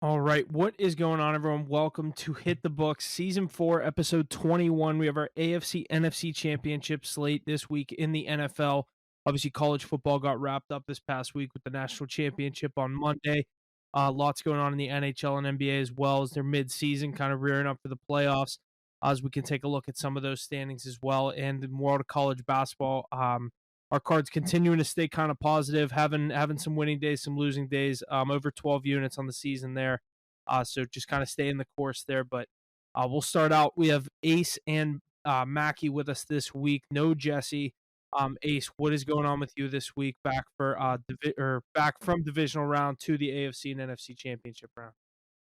All right, what is going on, everyone? Welcome to Hit the Books, Season 4, Episode 21. We have our AFC NFC Championship slate this week in the NFL. Obviously, college football got wrapped up this past week with the National Championship on Monday. Lots going on in the NHL and NBA as well as their mid-season, kind of rearing up for the playoffs. As we can take a look at some of those standings as well, and the world of college basketball. Our cards continuing to stay kind of positive, having some winning days, some losing days. Over 12 units on the season there, so just kind of stay in the course there. But we'll start out. We have Ace and Mackie with us this week. No Jesse. Ace, what is going on with you this week? Back for back from divisional round to the AFC and NFC championship round.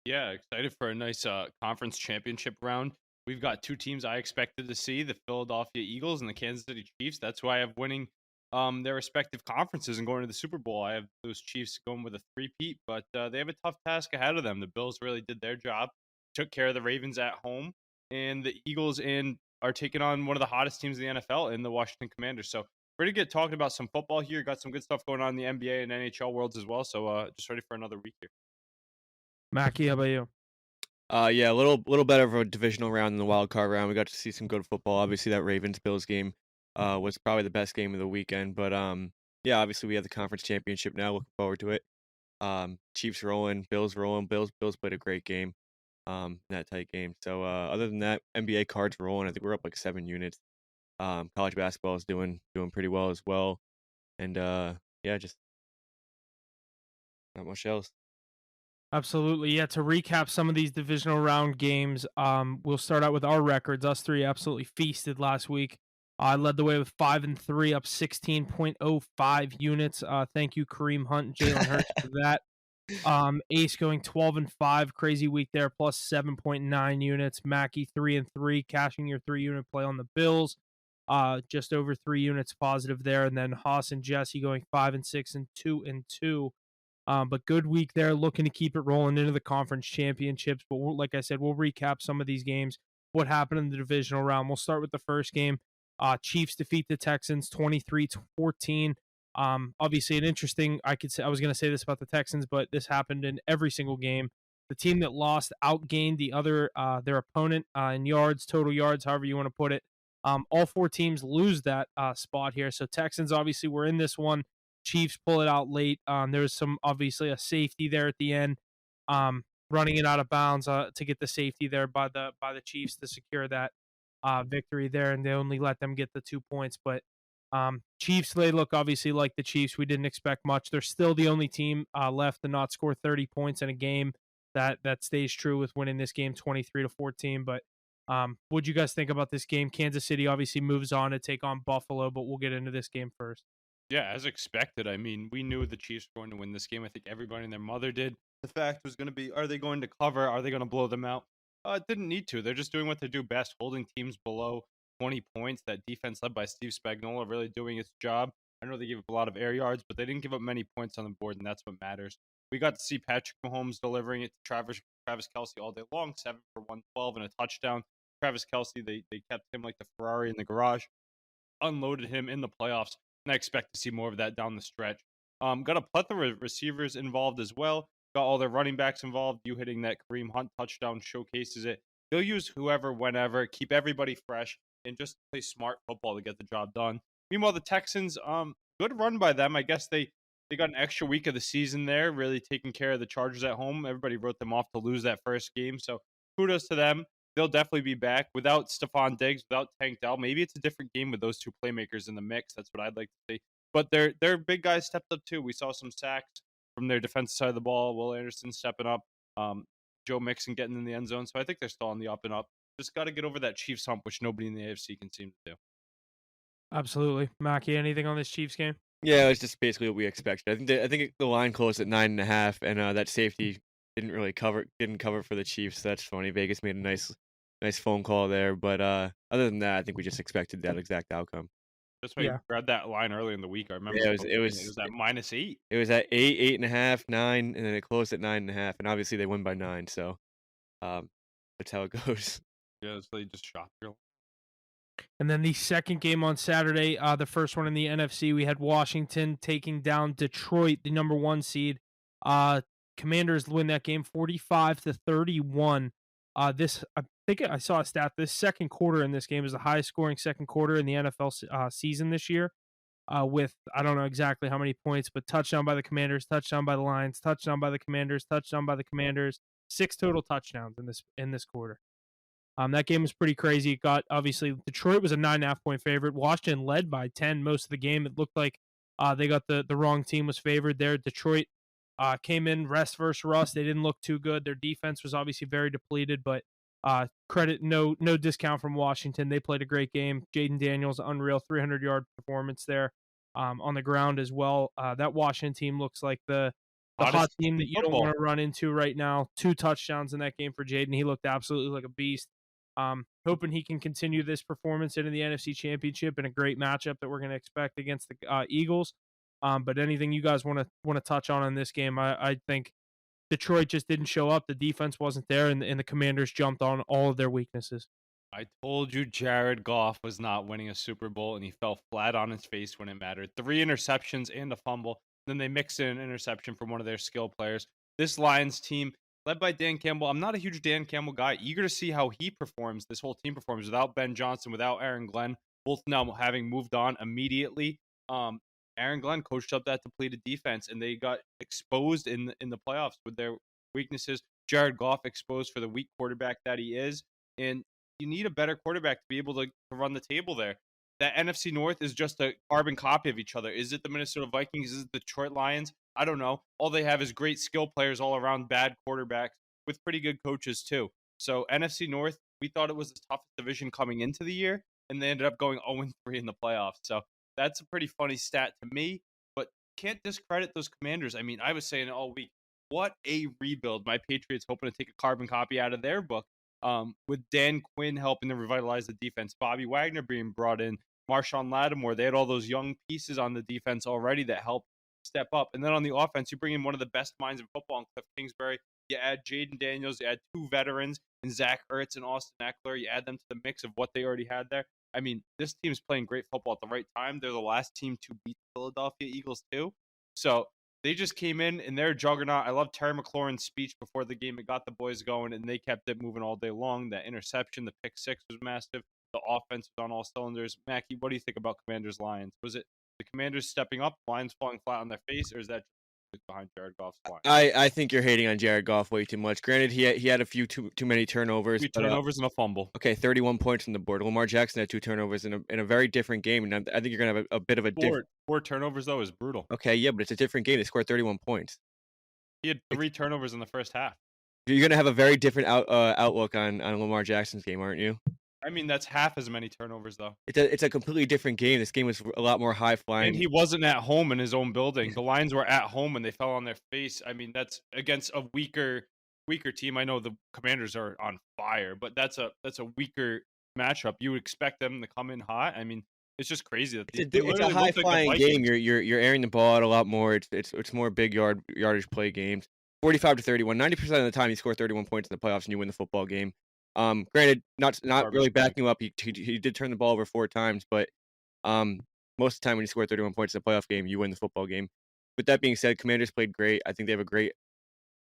Yeah, excited for a nice conference championship round. We've got two teams I expected to see, the Philadelphia Eagles and the Kansas City Chiefs. That's why I have winning their respective conferences and going to the Super Bowl. I have those Chiefs going with a three-peat, but they have a tough task ahead of them. The Bills really did their job, took care of the Ravens at home, and the Eagles are taking on one of the hottest teams in the NFL in the Washington Commanders. So ready to get talking about some football here. Got some good stuff going on in the NBA and NHL worlds as well. So just ready for another week here. Mackie, how about you? Yeah, a little better of a divisional round than the wild card round. We got to see some good football. Obviously, that Ravens Bills game was probably the best game of the weekend. But yeah, obviously we have the conference championship now. Looking forward to it. Chiefs rolling, Bills rolling. Bills played a great game. In that tight game. So other than that, NBA cards rolling. I think we're up like 7 units. College basketball is doing pretty well as well. And yeah, just not much else. Absolutely. Yeah, to recap some of these divisional round games, we'll start out with our records. Us three absolutely feasted last week. I led the way with 5-3, up 16.05 units. Thank you, Kareem Hunt and Jalen Hurts, for that. Ace going 12-5, crazy week there, plus 7.9 units. Mackie 3-3, cashing your 3-unit play on the Bills. Just over 3 units positive there. And then Haas and Jesse going 5-6 and 2-2. But good week there, looking to keep it rolling into the conference championships. But like I said, we'll recap some of these games, what happened in the divisional round. We'll start with the first game. Chiefs defeat the Texans 23-14. Obviously, an interesting. I was going to say this about the Texans, but this happened in every single game. The team that lost outgained their opponent in yards, total yards, however you want to put it. All four teams lose that spot here. So Texans obviously were in this one. Chiefs pull it out late. There was obviously a safety there at the end, running it out of bounds to get the safety there by the Chiefs to secure that victory there, and they only let them get the 2 points. But Chiefs, they look obviously like the Chiefs. We didn't expect much. They're still the only team left to not score 30 points in a game. That stays true with winning this game 23-14. But what'd you guys think about this game? Kansas City obviously moves on to take on Buffalo, but we'll get into this game first. Yeah, as expected. I mean, we knew the Chiefs were going to win this game. I think everybody and their mother did. The fact was going to be, are they going to cover? Are they going to blow them out? Didn't need to. They're just doing what they do best, holding teams below 20 points. That defense led by Steve Spagnuolo really doing its job. I know they gave up a lot of air yards, but they didn't give up many points on the board, and that's what matters. We got to see Patrick Mahomes delivering it to Travis Kelce all day long, 7 for 112 and a touchdown. Travis Kelce, they kept him like the Ferrari in the garage, unloaded him in the playoffs. And I expect to see more of that down the stretch. Got a plethora of receivers involved as well. Got all their running backs involved. You hitting that Kareem Hunt touchdown showcases it. They'll use whoever, whenever, keep everybody fresh, and just play smart football to get the job done. Meanwhile, the Texans, good run by them. I guess they got an extra week of the season there, really taking care of the Chargers at home. Everybody wrote them off to lose that first game, so kudos to them. They'll definitely be back without Stephon Diggs, without Tank Dell. Maybe it's a different game with those two playmakers in the mix. That's what I'd like to see. But their big guys stepped up too. We saw some sacks from their defensive side of the ball. Will Anderson stepping up. Joe Mixon getting in the end zone. So I think they're still on the up and up. Just got to get over that Chiefs hump, which nobody in the AFC can seem to do. Absolutely. Mackie, anything on this Chiefs game? Yeah, it was just basically what we expected. I think the line closed at 9.5, and that safety didn't cover for the Chiefs. So that's funny. Vegas made a nice phone call there, but other than that, I think we just expected that exact outcome. That's why you grabbed that line early in the week. I remember. Yeah, it was at -8. It was at 8, 8.5, 9, and then it closed at 9.5, and obviously they win by 9. So that's how it goes. Yeah, so they just shot your. And then the second game on Saturday, the first one in the NFC, we had Washington taking down Detroit, the number 1 seed. Commanders win that game 45-31. I think I saw a stat. This second quarter in this game is the highest scoring second quarter in the NFL season this year. With I don't know exactly how many points, but touchdown by the Commanders, touchdown by the Lions, touchdown by the Commanders, touchdown by the Commanders. 6 total touchdowns in this quarter. That game was pretty crazy. It got obviously Detroit was a 9.5-point favorite. Washington led by 10 most of the game. It looked like they got the wrong team was favored there. Detroit came in rest versus rust. They didn't look too good. Their defense was obviously very depleted, but credit no discount from Washington. They played a great game. Jaden Daniels, unreal 300-yard performance there on the ground as well. That Washington team looks like the hot team that you don't want to run into right now. 2 touchdowns in that game for Jaden. He looked absolutely like a beast. Hoping he can continue this performance into the NFC Championship in a great matchup that we're going to expect against the Eagles. But anything you guys want to touch on this game? I think Detroit just didn't show up. The defense wasn't there, and the Commanders jumped on all of their weaknesses. I told you Jared Goff was not winning a Super Bowl, and he fell flat on his face when it mattered. 3 interceptions and a fumble. Then they mixed in an interception from one of their skill players. This Lions team, led by Dan Campbell. I'm not a huge Dan Campbell guy. Eager to see how he performs. This whole team performs without Ben Johnson, without Aaron Glenn, both now having moved on immediately. Aaron Glenn coached up that depleted defense, and they got exposed in the playoffs with their weaknesses. Jared Goff exposed for the weak quarterback that he is, and you need a better quarterback to be able to run the table there. That NFC North is just a carbon copy of each other. Is it the Minnesota Vikings? Is it the Detroit Lions? I don't know. All they have is great skill players all around, bad quarterbacks with pretty good coaches too. So NFC North, we thought it was the toughest division coming into the year, and they ended up going 0-3 in the playoffs. So that's a pretty funny stat to me, but can't discredit those Commanders. I mean, I was saying all week, what a rebuild. My Patriots hoping to take a carbon copy out of their book. With Dan Quinn helping to revitalize the defense, Bobby Wagner being brought in, Marshawn Lattimore, they had all those young pieces on the defense already that helped step up. And then on the offense, you bring in one of the best minds in football in Cliff Kingsbury. You add Jaden Daniels, you add 2 veterans in Zach Ertz and Austin Eckler. You add them to the mix of what they already had there. I mean, this team's playing great football at the right time. They're the last team to beat the Philadelphia Eagles too. So they just came in their juggernaut. I love Terry McLaurin's speech before the game. It got the boys going, and they kept it moving all day long. That interception, the pick 6 was massive. The offense was on all cylinders. Mackie, what do you think about Commanders Lions? Was it the Commanders stepping up, Lions falling flat on their face, or is that just behind Jared Goff's line? I think you're hating on Jared Goff way too much. Granted, he had a few too many turnovers. 3 turnovers and a fumble. Okay, 31 points on the board. Lamar Jackson had 2 turnovers in a very different game, and I think you're gonna have a bit of a different. 4 turnovers though is brutal. Okay, yeah, but it's a different game. They scored 31 points. He had 3 turnovers in the first half. You're gonna have a very different outlook on Lamar Jackson's game, aren't you? I mean, that's half as many turnovers though. It's a completely different game. This game was a lot more high flying. And he wasn't at home in his own building. The Lions were at home and they fell on their face. I mean, that's against a weaker team. I know the Commanders are on fire, but that's a weaker matchup. You would expect them to come in hot. I mean, it's just crazy that it's a high flying game. You're airing the ball out a lot more. It's more big yardage play games. 45-31. 90% of the time you score 31 points in the playoffs and you win the football game. Granted, not really backing him up. He did turn the ball over 4 times, but most of the time when you score 31 points in a playoff game, you win the football game. With that being said, Commanders played great. I think they have a great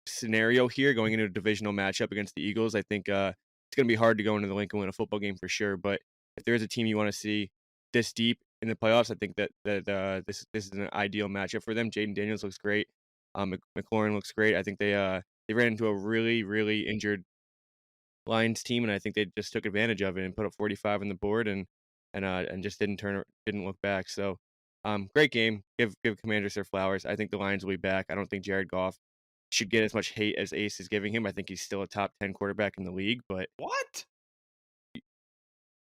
scenario here going into a divisional matchup against the Eagles. I think it's going to be hard to go into the Lincoln win a football game for sure. But if there is a team you want to see this deep in the playoffs, I think that this is an ideal matchup for them. Jaden Daniels looks great. McLaurin looks great. I think they ran into a really, really injured Lions team, and I think they just took advantage of it and put up 45 on the board and just didn't look back. So great game. Give Commanders their flowers. I think the Lions will be back. I don't think Jared Goff should get as much hate as Ace is giving him. I think he's still a top 10 quarterback in the league, but what?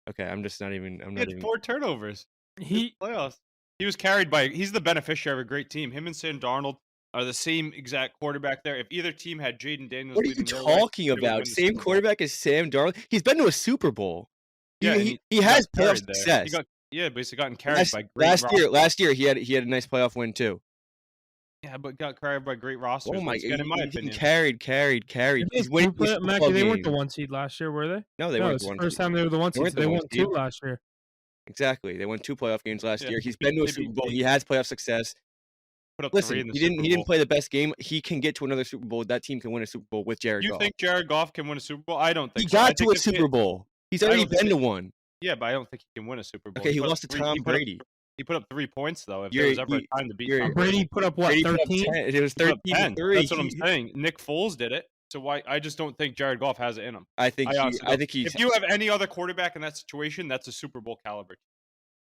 Okay, I'm not even 4 turnovers. Playoffs. He was carried by. He's the beneficiary of a great team. Him and Sam Darnold are the same exact quarterback there. If either team had Jaden Daniels, what are you talking about? Same quarterback as Sam Darnold. He's been to a Super Bowl. Yeah, he has playoff success. Basically gotten carried by great last year he had a nice playoff win too. Yeah, but got carried by great rosters. Oh my god! In my opinion, carried. He's winning Mackie, they weren't the 1 seed last year, were they? No, they weren't. It's the first time they were the 1 seed. They won 2 last year. Exactly, they won 2 playoff games last year. He's been to a Super Bowl. He has playoff success. put up 3 Listen, in the he Super didn't. Bowl. He didn't play the best game. He can get to another Super Bowl. That team can win a Super Bowl with Jared You Goff. think Jared Goff can win a Super Bowl? I don't He think so. I got think to a if they- Super Bowl. He's I already don't think been to they- one. Yeah, but I don't think he can win a Super Bowl. Okay, he put up lost to 3 Tom he put up Brady. He put up 3 points though. If there You're- was ever you- a time to beat you're- Tom Brady, Brady put up what, Brady put up 13? 10. It was he put up 13 10. to 3. That's what I'm saying. Nick Foles did it. So why? I just don't think Jared Goff has it in him. I think honestly he's. If you have any other quarterback in that situation, that's a Super Bowl caliber.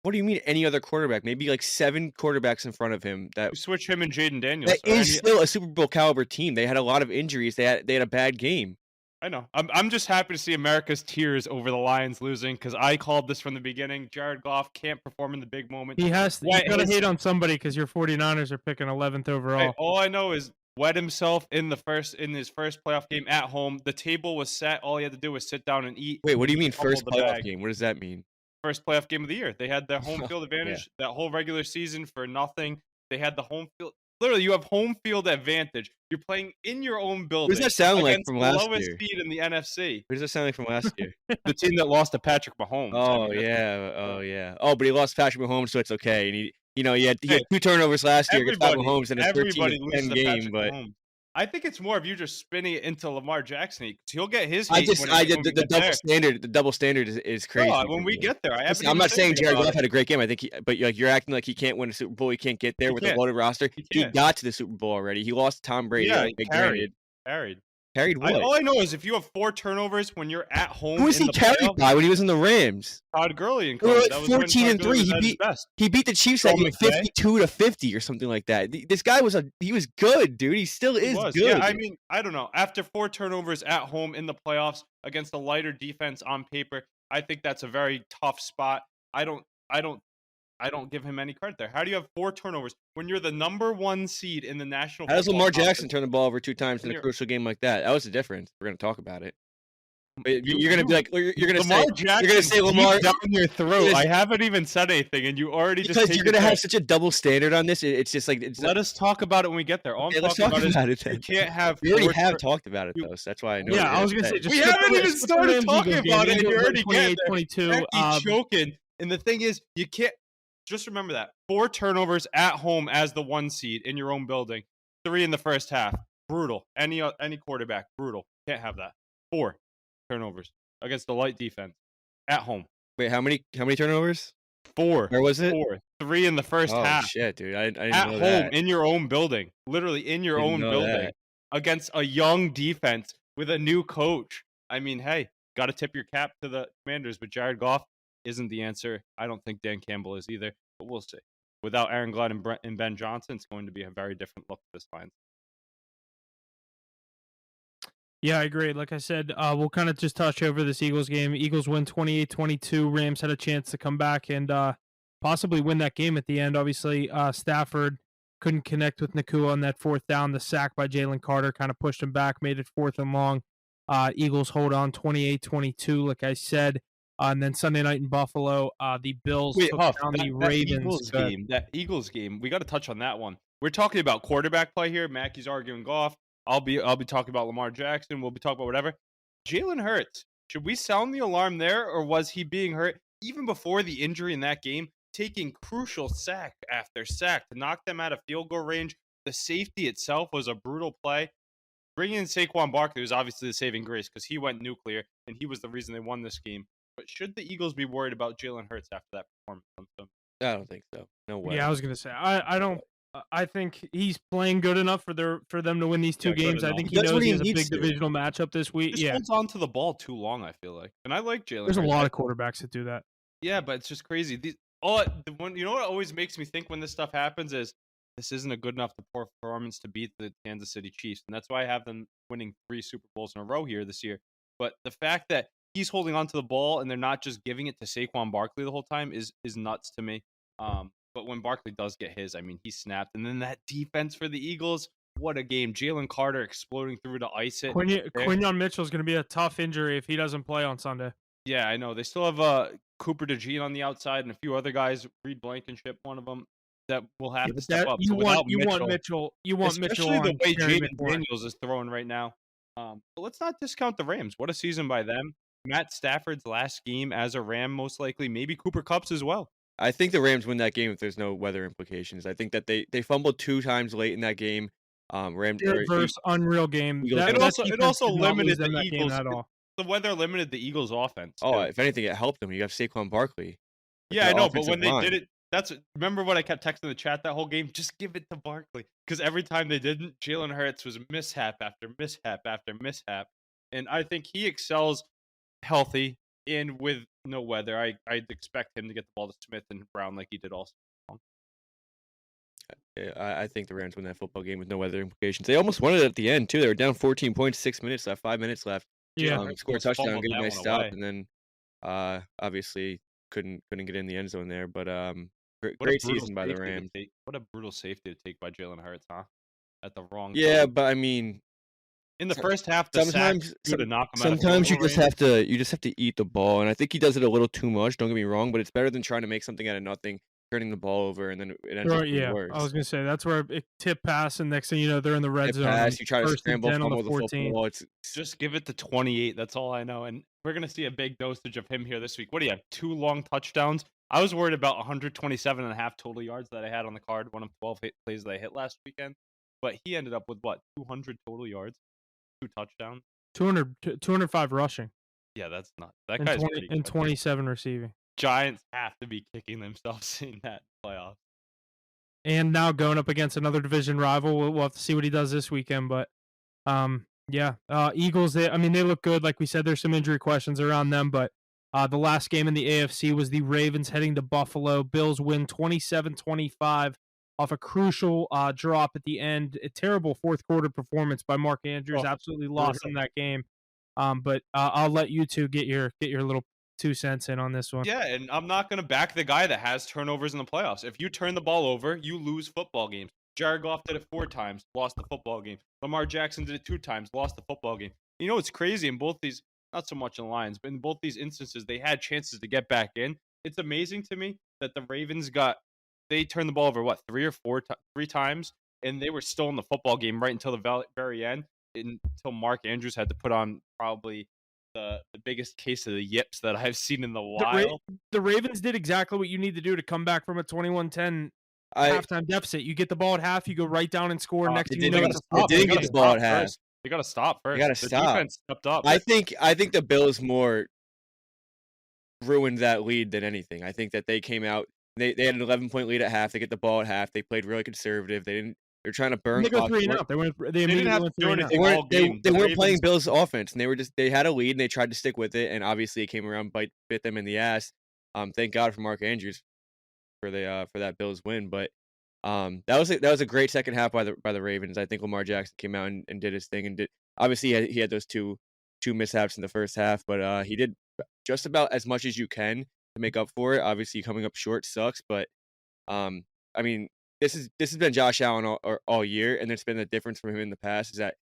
What do you mean any other quarterback? Maybe like 7 quarterbacks in front of him. You switch him and Jaden Daniels. That is still a Super Bowl caliber team. They had a lot of injuries. They had a bad game. I know. I'm just happy to see America's tears over the Lions losing because I called this from the beginning. Jared Goff can't perform in the big moment. He has to. Why You gotta his- hate on somebody because your 49ers are picking 11th overall. Hey, all I know is wet himself in his first playoff game at home. The table was set. All he had to do was sit down and eat. Wait, what do you He mean fumbled first the playoff bag. game? What does that mean? First playoff game of the year. They had their home field Yeah. advantage that whole regular season for nothing. They had the home field. Literally, you have home field advantage. You're playing in your own building. What does that sound like against from the last lowest year? seed in the NFC. What does that sound like from last year? The team that lost to Patrick Mahomes. I Oh mean, that's- yeah, oh yeah. Oh, but he lost Patrick Mahomes, so it's okay. And he had Hey, 2 turnovers last year against Patrick Mahomes in a everybody 13-10 loses to game. Patrick But Mahomes. I think it's more of you just spinning it into Lamar Jackson because he'll get his. I hate just, when I we did the get double there. standard. The double standard is crazy. No, for when we me. get there, I Listen, haven't I'm even not said saying anything Jared about Goff it. had a great game. I think, but like you're acting like he can't win a Super Bowl. He can't get there He with a can't. loaded roster. He He can't. got to the Super Bowl already. He lost to Tom Brady. Yeah, like, he granted. carried. Carried what? All I know is if you have 4 turnovers when you're at home, Who was in he the carried playoffs, by when he was in the Rams? Todd Gurley and They were company. like That was when 14 Todd and 3. Gurley was He at his beat best. He beat the Chiefs Sean at like McVay? 52-50 or something like that. This guy was good, dude. He still He is was. good. Yeah, I mean, I don't know. After 4 turnovers at home in the playoffs against a lighter defense on paper, I think that's a very tough spot. I don't give him any credit there. How do you have 4 turnovers when you're the number 1 seed in the National How does Football Lamar Conference? Jackson turn the ball over 2 times in a You're- crucial game like that? That was the difference. We're gonna talk about it. But You- you're gonna be you- like, you're gonna Lamar say, Jackson you're gonna say Lamar down your throat. Yes. I haven't even said anything, and you already just because take you're your gonna have pick. such a double standard on this. It's just like Let us talk about it when we get there. All Okay, I'm let's talking talk about is about it you then. can't have. We already 4 have talked about it you- though, so that's why I know. Yeah, what I you're was gonna say say. just We skip haven't the- even skip the started Rams talking Eagles game. about it, They and you won already get there. 28-22. He's choking, and the thing is, you can't. Just remember that 4 turnovers at home as the 1 seed in your own building, 3 in the first half, brutal. Any quarterback, brutal. Can't have that. 4 turnovers against the light defense at home. Wait, how many turnovers? 4. Where was it? 4. 3 in the first Oh half. shit, dude! I didn't At know home that. in your own building, literally in your Didn't own know building that. against a young defense with a new coach. I mean, hey, got to tip your cap to the Commanders, but Jared Goff isn't the answer. I don't think Dan Campbell is either, but we'll see. Without Aaron Glenn and Ben Johnson, it's going to be a very different look for this Lions. Yeah, I agree. Like I said, we'll kind of just touch over this Eagles game. Eagles win 28-22. Rams had a chance to come back and possibly win that game at the end. Obviously, Stafford couldn't connect with Nakua on that 4th down. The sack by Jalen Carter kind of pushed him back, made it 4th and long. Eagles hold on 28-22, like I said. And then Sunday night in Buffalo, the Bills took Huff, down the that Ravens. Eagles game, we got to touch on that one. We're talking about quarterback play here. Mackey's arguing Goff. I'll be talking about Lamar Jackson. We'll be talking about whatever. Jalen Hurts. Should we sound the alarm there, or was he being hurt even before the injury in that game, taking crucial sack after sack to knock them out of field goal range? The safety itself was a brutal play. Bringing in Saquon Barkley was obviously the saving grace because he went nuclear, and he was the reason they won this game. But should the Eagles be worried about Jalen Hurts after that performance? I don't think so. No way. Yeah, I was gonna say I don't. I think he's playing good enough for them to win these 2 Yeah, good games. I enough. think he That's knows what he he has a big needs to. divisional matchup this week. Just Yeah, holds on to the ball too long, I feel like. And I like Jalen there's a Hurts. lot of quarterbacks that do that. Yeah, but it's just crazy. You know what always makes me think when this stuff happens is this isn't a good enough performance to beat the Kansas City Chiefs. And that's why I have them winning 3 Super Bowls in a row here this year. But the fact that he's holding on to the ball and they're not just giving it to Saquon Barkley the whole time is nuts to me. But when Barkley does get his, I mean, he snapped. And then that defense for the Eagles, what a game. Jalen Carter exploding through to ice it. Quinyon Mitchell is going to be a tough injury if he doesn't play on Sunday. Yeah, I know. They still have Cooper DeJean on the outside and a few other guys, Reed Blankenship, one of them, that will have to step up. You So without want Mitchell. You want Mitchell especially on the way Terry Jaden McLaurin. Daniels is throwing right now. But let's not discount the Rams. What a season by them. Matt Stafford's last game as a Ram, most likely. Maybe Cooper Kupp's as well. I think the Rams win that game if there's no weather implications. I think that they fumbled 2 times late in that game. Rams or Verse unreal game. Eagles That It had that also it defense also did not lose limited the them that game Eagles. at all. The weather limited the Eagles' offense Oh, too. if anything, it helped them. You have Saquon Barkley. Yeah, I the know, but offensive when they line. did it, remember what I kept texting in the chat that whole game? Just give it to Barkley, because every time they didn't, Jalen Hurts was mishap after mishap after mishap, and I think he excels healthy and with no weather. I'd expect him to get the ball to Smith and Brown like he did also. Yeah, I think the Rams win that football game with no weather implications. They almost won it at the end too. They were down 14 points, 6 minutes left, 5 minutes left. Yeah. Score a Almost touchdown, fumbled get a that nice one stop, away. and then obviously couldn't get in the end zone there. But What a great brutal season by the safety to Rams. take. What a brutal safety to take by Jalen Hurts, huh? At the wrong Yeah, time. but I mean, In the first half, the sack sometimes to knock him out of field sometimes you goal just range. have to eat the ball, and I think he does it a little too much. Don't get me wrong, but it's better than trying to make something out of nothing, turning the ball over, and then it ends up Right, being yeah. worse. I was gonna say that's where it tip pass, and next thing you know, they're in the red Tip zone. pass, you try to 1st and scramble, 10 on the fumble the 14. football. It's Just give it to 28. That's all I know. And we're going to see a big dosage of him here this week. What do you have? 2 long touchdowns. I was worried about 127 and a half total yards that I had on the card, one of 12 plays that I hit last weekend. But he ended up with what? 200 total yards, 2 touchdowns. 205 rushing. Yeah, that's not. That and guy's 20 pretty and good. 27 receiving. Giants have to be kicking themselves in that playoff. And now going up against another division rival. We'll have to see what he does this weekend. But yeah, Eagles. They look good. Like we said, there's some injury questions around them. But the last game in the AFC was the Ravens heading to Buffalo. Bills win 27-25 off a crucial drop at the end. A terrible fourth quarter performance by Mark Andrews. Oh, Absolutely lost in that game. But I'll let you two get your little 2 cents in on this one. Yeah, and I'm not going to back the guy that has turnovers in the playoffs. If you turn the ball over, you lose football games. Jared Goff did it 4 times, lost the football game. Lamar Jackson did it 2 times, lost the football game. You know what's crazy in both these, not so much in the Lions, but in both these instances, they had chances to get back in. It's amazing to me that the Ravens they turned the ball over, what, 3 times, and they were still in the football game right until the very end, until Mark Andrews had to put on probably the biggest case of the yips that I've seen in a while. The Ravens did exactly what you need to do to come back from a 21-10 halftime deficit. You get the ball at half, you go right down and score. Next thing you know, they didn't get the ball at half. They got to stop first. They got to stop. Defense stepped up. I think the Bills more ruined that lead than anything. I think that they came out. They had an 11-point lead at half. They get the ball at half. They played really conservative. They're trying to burn. They go 3 and out. They didn't have to do anything all game. They weren't playing Bills' offense, and they had a lead and they tried to stick with it. And obviously, it came around, bit them in the ass. Thank God for Mark Andrews for that Bills win. But that was a great second half by the Ravens. I think Lamar Jackson came out and did his thing, and obviously he had those two mishaps in the first half, but he did just about as much as you can to make up for it. Obviously, coming up short sucks, but I mean. This has been Josh Allen all year, and it's been the difference from him in the past is that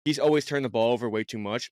he's always turned the ball over way too much.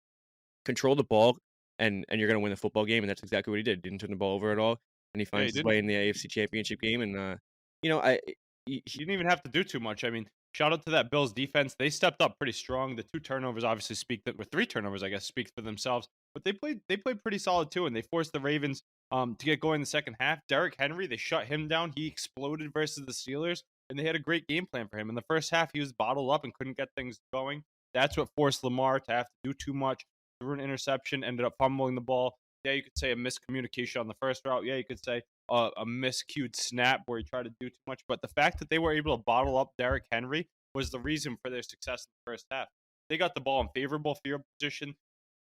Control the ball, and you're going to win the football game, and that's exactly what he did. Didn't turn the ball over at all, and he finds his way in the AFC Championship game. And he didn't even have to do too much. I mean, shout out to that Bills defense. They stepped up pretty strong. The 2 turnovers obviously or 3 turnovers, I guess, speak for themselves. But they played pretty solid too, and they forced the Ravens to get going in the second half. Derrick Henry, they shut him down. He exploded versus the Steelers. And they had a great game plan for him. In the first half, he was bottled up and couldn't get things going. That's what forced Lamar to have to do too much. Threw an interception, ended up fumbling the ball. Yeah, you could say a miscommunication on the first route. Yeah, you could say a miscued snap where he tried to do too much. But the fact that they were able to bottle up Derrick Henry was the reason for their success in the first half. They got the ball in favorable field position.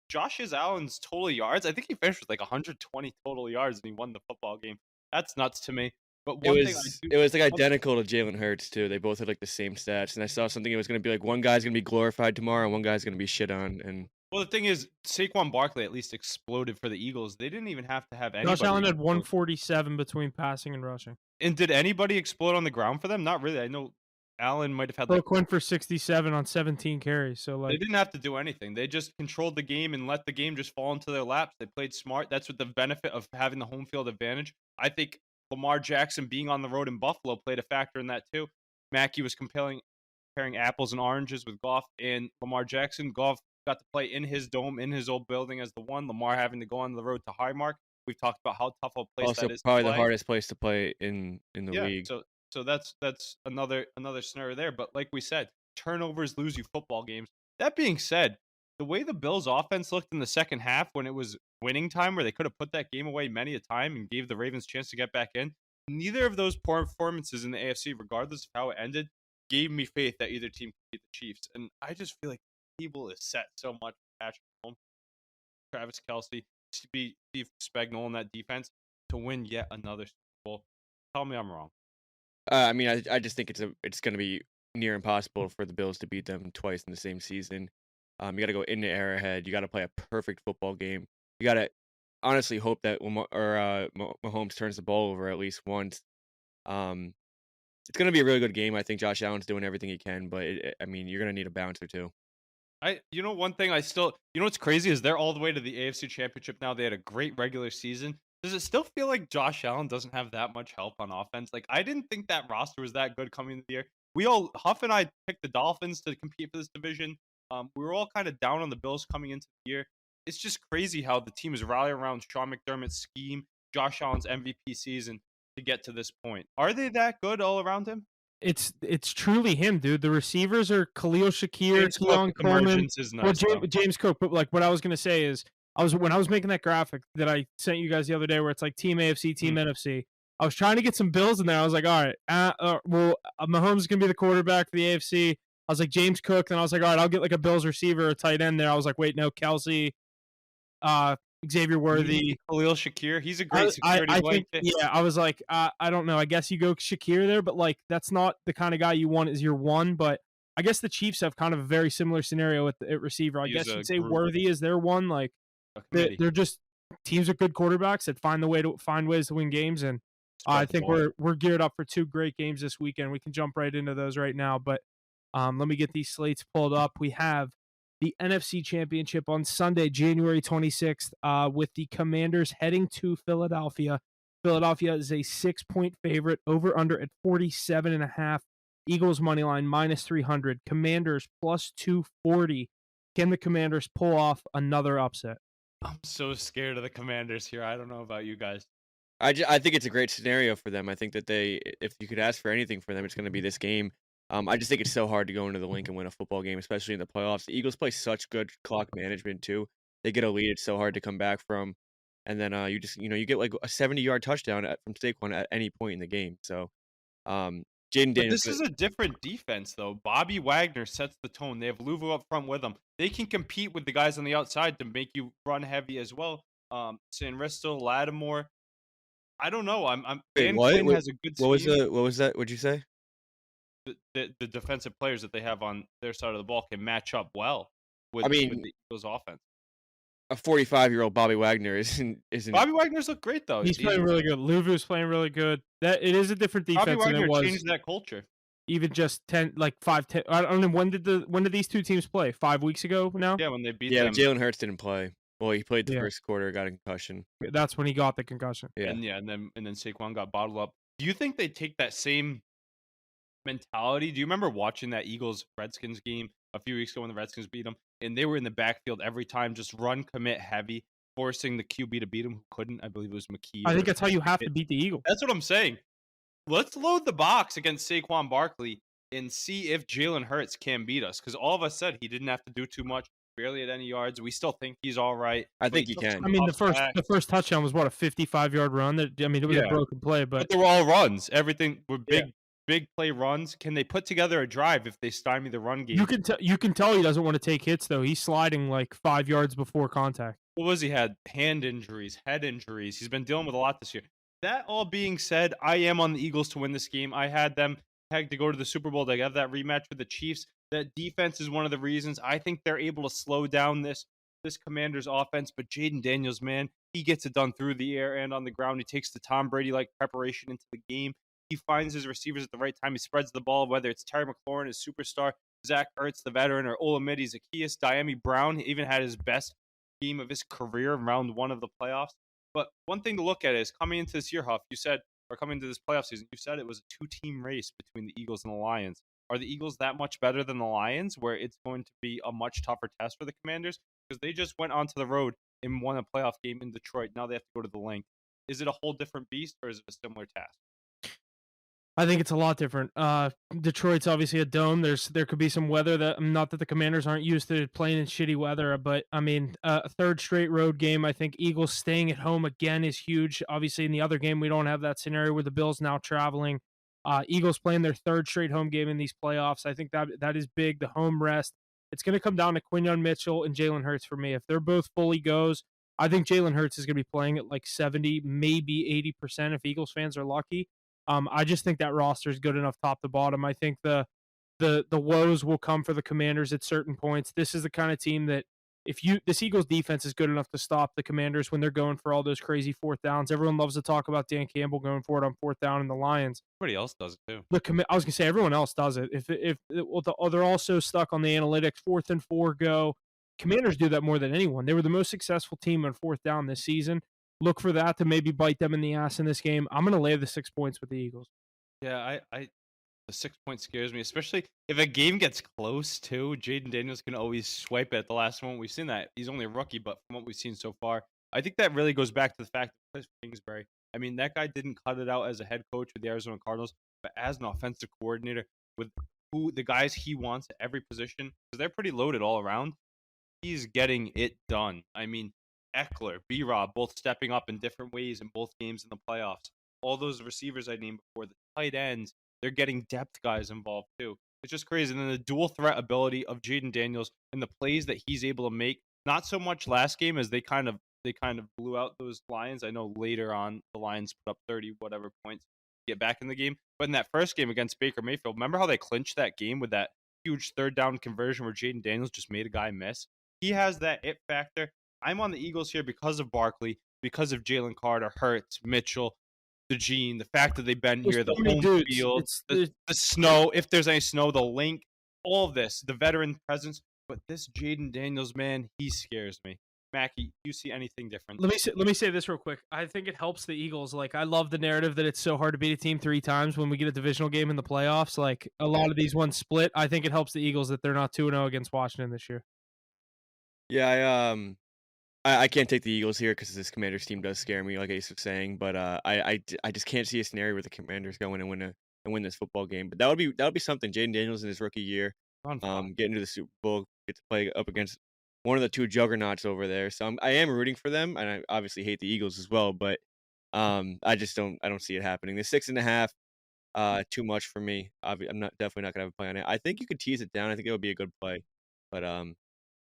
Josh Allen's total yards, I think he finished with like 120 total yards and he won the football game. That's nuts to me. But it was like identical to Jalen Hurts too. They both had like the same stats, and I saw something. It was going to be like one guy's going to be glorified tomorrow, and one guy's going to be shit on. And well, the thing is, Saquon Barkley at least exploded for the Eagles. They didn't even have to have anybody. Josh Allen had 147 between passing and rushing. And did anybody explode on the ground for them? Not really. I know Allen might have had Brooke went for 67 on 17 carries. So they didn't have to do anything. They just controlled the game and let the game just fall into their laps. They played smart. That's what the benefit of having the home field advantage. I think Lamar Jackson being on the road in Buffalo played a factor in that too. Mackey was comparing apples and oranges with Goff and Lamar Jackson. Goff got to play in his dome, in his old building as the one. Lamar having to go on the road to Highmark. We've talked about how tough a place Also, that is to probably the play. hardest place to play in the Yeah, league. so that's another scenario there. But like we said, turnovers lose you football games. That being said, the way the Bills' offense looked in the second half when it was winning time, where they could have put that game away many a time and gave the Ravens a chance to get back in, neither of those poor performances in the AFC, regardless of how it ended, gave me faith that either team could beat the Chiefs. And I just feel like the table is set so much for Patrick Mahomes, Travis Kelce, Steve Spagnuolo in that defense to win yet another Super Bowl. Tell me I'm wrong. I mean, I just think it's going to be near impossible for the Bills to beat them twice in the same season. You got to go into Arrowhead. You got to play a perfect football game. You got to honestly hope that Mahomes turns the ball over at least once. It's going to be a really good game. I think Josh Allen's doing everything he can, but I mean, you're going to need a bouncer too. One thing I still, what's crazy is they're all the way to the AFC Championship now. They had a great regular season. Does it still feel like Josh Allen doesn't have that much help on offense? Like, I didn't think that roster was that good coming into the year. Huff and I picked the Dolphins to compete for this division. We were all kind of down on the Bills coming into the year. It's just crazy how the team is rallying around Sean McDermott's scheme, Josh Allen's MVP season to get to this point. Are they that good all around him? It's truly him, dude. The receivers are Khalil Shakir, James Cook Keon Coleman, emergence is nice, though. James Cook. But like, what I was gonna say is, when I was making that graphic that I sent you guys the other day, where it's like Team AFC, Team NFC. I was trying to get some Bills in there. I was like, all right, Mahomes is gonna be the quarterback for the AFC. I was like James Cook, and I was like, all right, I'll get like a Bills receiver, a tight end there. I was like, wait, no, Kelsey, Xavier Worthy, Khalil Shakir. He's a great security I blanket. think, yeah, I was like, I don't know. I guess you go Shakir there, but like that's not the kind of guy you want as your one. But I guess the Chiefs have kind of a very similar scenario at receiver. I guess you'd say Worthy is their one. Like they're just teams with good quarterbacks that find ways to win games, and I think we're geared up for two great games this weekend. We can jump right into those right now, but let me get these slates pulled up. We have the NFC Championship on Sunday, January 26th, with the Commanders heading to Philadelphia. Philadelphia is a 6-point favorite, over under at 47.5. Eagles money line minus 300. Commanders plus 240. Can the Commanders pull off another upset? I'm so scared of the Commanders here. I don't know about you guys. I think it's a great scenario for them. I think that if you could ask for anything for them, it's going to be this game. I just think it's so hard to go into the link and win a football game, especially in the playoffs. The Eagles play such good clock management too. They get a lead; it's so hard to come back from, and then you get like a 70-yard touchdown from Saquon at any point in the game. So, Jaden Daniels. This is a different defense, though. Bobby Wagner sets the tone. They have Luvu up front with them. They can compete with the guys on the outside to make you run heavy as well. Sanristo, Lattimore. I don't know. Dan Quinn has a good scheme. What was that? What'd you say? The defensive players that they have on their side of the ball can match up well with the Eagles' offense. A 45-year-old Bobby Wagner isn't. Bobby Wagner's look great though. He's playing really good. Luvu's playing really good. That it is a different defense. Bobby Wagner than it was. changed that culture. Even just 10, like 5, 10. I don't know when did these two teams play? 5 weeks ago now. Yeah, when they beat them. Yeah, Jalen Hurts didn't play. Well, he played the first quarter, got a concussion. That's when he got the concussion. Yeah, and then Saquon got bottled up. Do you think they take that same mentality? Do you remember watching that Eagles-Redskins game a few weeks ago when the Redskins beat them? And they were in the backfield every time, just run, commit heavy, forcing the QB to beat him who couldn't. I believe it was McKee. I think that's how you have to beat the Eagles. That's what I'm saying. Let's load the box against Saquon Barkley and see if Jalen Hurts can beat us. Because all of us said he didn't have to do too much, barely at any yards. We still think he's all right. I think he can. I mean, the first touchdown was what, a 55-yard run? It was a broken play, but they were all runs. Everything were big play runs. Can they put together a drive if they stymie the run game? You can tell he doesn't want to take hits though. He's sliding like 5 yards before contact. What was he had? Hand injuries, head injuries. He's been dealing with a lot this year. That all being said, I am on the Eagles to win this game. I had them pegged to go to the Super Bowl. They have that rematch with the Chiefs. That defense is one of the reasons. I think they're able to slow down this Commanders offense. But Jaden Daniels, man, he gets it done through the air and on the ground. He takes the Tom Brady-like preparation into the game. He finds his receivers at the right time. He spreads the ball, whether it's Terry McLaurin, his superstar, Zach Ertz, the veteran, or Olamide Zaccheaus, Diami Brown. He even had his best game of his career in round 1 of the playoffs. But one thing to look at is coming into this year, Huff, coming into this playoff season, you said it was a 2-team race between the Eagles and the Lions. Are the Eagles that much better than the Lions, where it's going to be a much tougher test for the Commanders? Because they just went onto the road and won a playoff game in Detroit. Now they have to go to the link. Is it a whole different beast, or is it a similar task? I think it's a lot different. Detroit's obviously a dome. There could be some weather that, not that the Commanders aren't used to playing in shitty weather, but I mean, a third straight road game. I think Eagles staying at home again is huge. Obviously, in the other game, we don't have that scenario where the Bills now traveling. Eagles playing their third straight home game in these playoffs. I think that is big. The home rest. It's going to come down to Quinyon Mitchell and Jalen Hurts for me. If they're both fully goes, I think Jalen Hurts is going to be playing at like 70, maybe 80% if Eagles fans are lucky. I just think that roster is good enough top to bottom. I think the woes will come for the Commanders at certain points. This is the kind of team that this Eagles defense is good enough to stop the Commanders when they're going for all those crazy fourth downs. Everyone loves to talk about Dan Campbell going for it on fourth down in the Lions. Everybody else does it too. I was gonna say everyone else does it. They're also stuck on the analytics, 4th and 4 go. Commanders do that more than anyone. They were the most successful team on fourth down this season. Look for that to maybe bite them in the ass in this game. I'm going to lay the 6 points with the Eagles. Yeah, the 6 point scares me, especially if a game gets close too. Jaden Daniels can always swipe it at the last moment. We've seen that. He's only a rookie, but from what we've seen so far, I think that really goes back to the fact that Cliff Kingsbury, I mean, that guy didn't cut it out as a head coach with the Arizona Cardinals, but as an offensive coordinator with the guys he wants at every position, because they're pretty loaded all around, he's getting it done. I mean, Eckler, B-Rob, both stepping up in different ways in both games in the playoffs. All those receivers I named before, the tight ends, they're getting depth guys involved too. It's just crazy. And then the dual threat ability of Jaden Daniels and the plays that he's able to make. Not so much last game as they kind of blew out those Lions. I know later on the Lions put up 30 whatever points to get back in the game. But in that first game against Baker Mayfield, remember how they clinched that game with that huge third down conversion where Jaden Daniels just made a guy miss? He has that it factor. I'm on the Eagles here because of Barkley, because of Jalen Carter, Hurts, Mitchell, DeJean, the fact that they've been here, the home field, the snow, if there's any snow, the link, all of this, the veteran presence. But this Jaden Daniels, man, he scares me. Mackie, do you see anything different? Let me say this real quick. I think it helps the Eagles. Like, I love the narrative that it's so hard to beat a team 3 times when we get a divisional game in the playoffs. Like, a lot of these ones split. I think it helps the Eagles that they're not 2-0 against Washington this year. Yeah, I can't take the Eagles here because this Commanders team does scare me, like Ace was saying. But I just can't see a scenario where the Commanders go in and win this football game. But that would be something. Jaden Daniels in his rookie year, get into the Super Bowl, get to play up against one of the 2 juggernauts over there. So I am rooting for them, and I obviously hate the Eagles as well. But I just don't see it happening. The 6.5, too much for me. I'm definitely not gonna have a play on it. I think you could tease it down. I think it would be a good play. But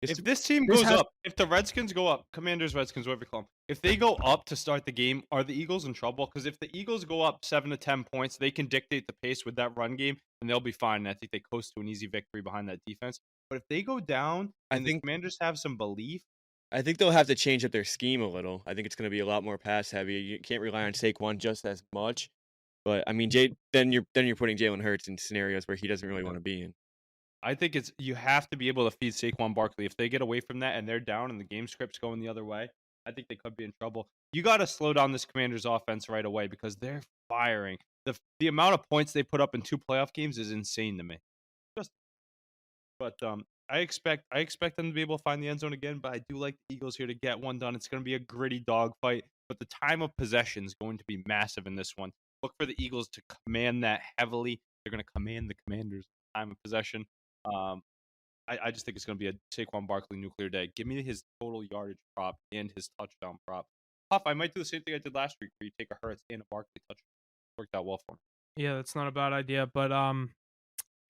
if this team goes up, if the Redskins go up, Commanders, Redskins, whatever you call them, if they go up to start the game, are the Eagles in trouble? Because if the Eagles go up 7 to 10 points, they can dictate the pace with that run game, and they'll be fine. And I think they coast to an easy victory behind that defense. But if they go down, and the Commanders have some belief, I think they'll have to change up their scheme a little. I think it's going to be a lot more pass heavy. You can't rely on Saquon just as much. But I mean, then you're putting Jalen Hurts in scenarios where he doesn't really want to be in. I think you have to be able to feed Saquon Barkley. If they get away from that and they're down and the game script's going the other way, I think they could be in trouble. You got to slow down this Commanders offense right away because they're firing. The amount of points they put up in 2 playoff games is insane to me. But I expect them to be able to find the end zone again, but I do like the Eagles here to get one done. It's going to be a gritty dogfight, but the time of possession is going to be massive in this one. Look for the Eagles to command that heavily. They're going to command the Commanders' time of possession. I just think it's going to be a Saquon Barkley nuclear day. Give me his total yardage prop and his touchdown prop. Huff, I might do the same thing I did last week where you take a Hurts and a Barkley touchdown. Worked out well for me. Yeah, that's not a bad idea. But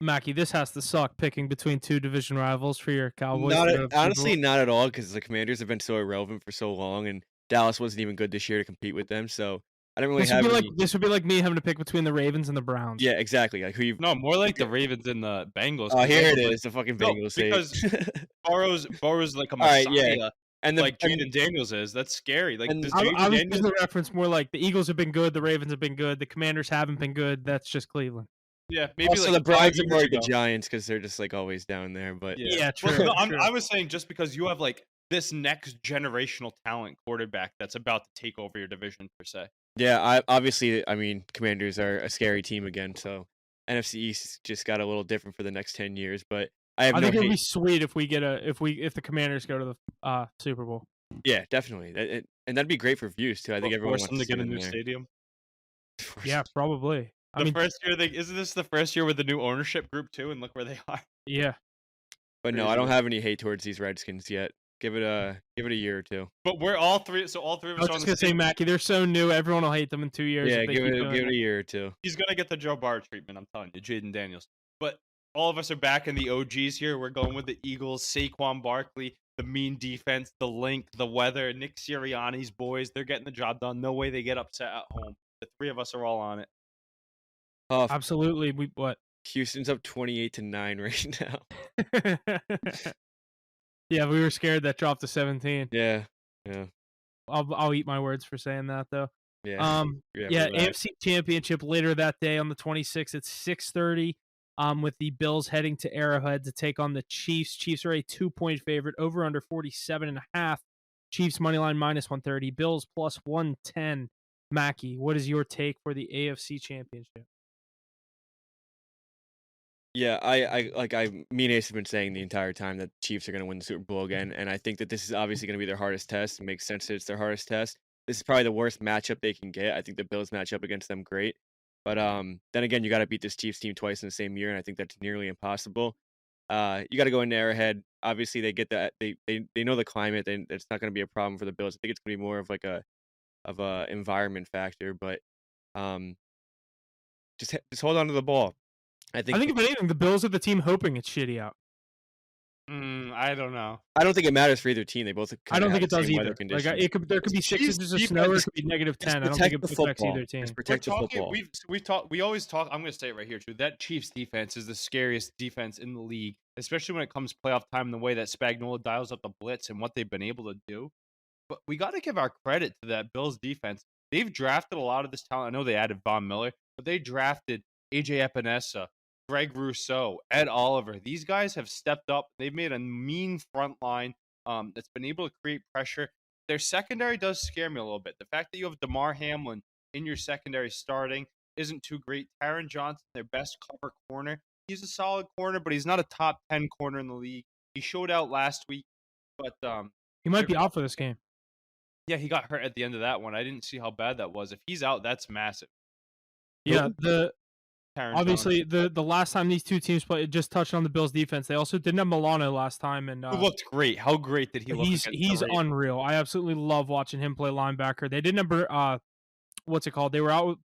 Mackie, this has to suck picking between 2 division rivals for your Cowboys. Honestly, not at all, because the Commanders have been so irrelevant for so long, and Dallas wasn't even good this year to compete with them. So I don't really have. This would be like me having to pick between the Ravens and the Browns. Yeah, exactly. Like more like the Ravens and the Bengals. Oh, here it is, the fucking Bengals. Because Burrow's like a messiah. All right, yeah. And like Jaden Daniels is. That's scary. Like I was using the reference more like the Eagles have been good, the Ravens have been good, the Commanders haven't been good. That's just Cleveland. Yeah, maybe also, the Browns are more like the Giants because they're just like always down there. But yeah, true. Well, I was saying just because you have like this next generational talent quarterback that's about to take over your division per se. Yeah, I mean, Commanders are a scary team again. So NFC East just got a little different for the next 10 years. But I think it'd be sweet if we get if the Commanders go to the Super Bowl. Yeah, definitely. And that'd be great for views too. I think But everyone force wants them to to see get a them new there. stadium. Yeah, probably. I The mean, first year they isn't this the first year with the new ownership group too, and look where they are. yeah. But no, I Crazy. don't have any hate towards these Redskins yet. Give it a year or two. But we're all three so all three of I us was are on just the gonna say, same. Mackie, they're so new. Everyone will hate them in 2 years if Yeah, they keep doing give it it. a year or two. He's gonna get the Joe Barr treatment, I'm telling you, Jaden Daniels. But all of us are back in the OGs here. We're going with the Eagles, Saquon Barkley, the mean defense, the link, the weather, Nick Sirianni's boys. They're getting the job done. No way they get upset at home. The three of us are all on it. Absolutely. We what? Houston's up 28-9 right now. Yeah, we were scared that dropped to 17. Yeah. Yeah. I'll eat my words for saying that though. Yeah. Yeah, Yeah, relax. AFC Championship later that day on the 26th at 6:30. With the Bills heading to Arrowhead to take on the Chiefs. Chiefs are a 2-point favorite, over under 47.5. Chiefs money line -130. Bills plus 110. Mackie, what is your take for the AFC Championship? Yeah, me and Ace have been saying the entire time that the Chiefs are going to win the Super Bowl again, and I think that this is obviously going to be their hardest test. It makes sense that it's their hardest test. This is probably the worst matchup they can get. I think the Bills match up against them great, but then again, you got to beat this Chiefs team twice in the same year, and I think that's nearly impossible. You got to go in Arrowhead. Obviously, they get that they know the climate, and it's not going to be a problem for the Bills. I think it's going to be more of like a environment factor, but um, just hold on to the ball. I I think think if anything, the Bills are the team hoping it's shitty out. I don't know. I don't think it matters for either team. They both I kind don't of think have it the does same weather either. conditions. There could be 6 Chiefs inches of snow or it defense could be negative Just 10. I don't think protect it the affects football. either team. Just protect the football. We always talk. I'm going to say it right here too. That Chiefs defense is the scariest defense in the league, especially when it comes to playoff time. The way that Spagnuolo dials up the blitz and what they've been able to do. But we got to give our credit to that Bills defense. They've drafted a lot of this talent. I know they added Von Miller, but they drafted AJ Epinesa, Greg Rousseau, Ed Oliver. These guys have stepped up. They've made a mean front line that's been able to create pressure. Their secondary does scare me a little bit. The fact that you have DeMar Hamlin in your secondary starting isn't too great. Taron Johnson, their best cover corner, he's a solid corner, but he's not a top 10 corner in the league. He showed out last week, but He might be out for this game. yeah, he got hurt at the end of that one. I didn't see how bad that was. If he's out, that's massive. Yeah, Taron obviously Johnson, the last time these two teams played, just touched on the Bills defense. They also didn't have Milano last time, and who looked great. How great did he look? he's against the Ravens? unreal. I absolutely love watching him play linebacker. They didn't have what's it called? They were out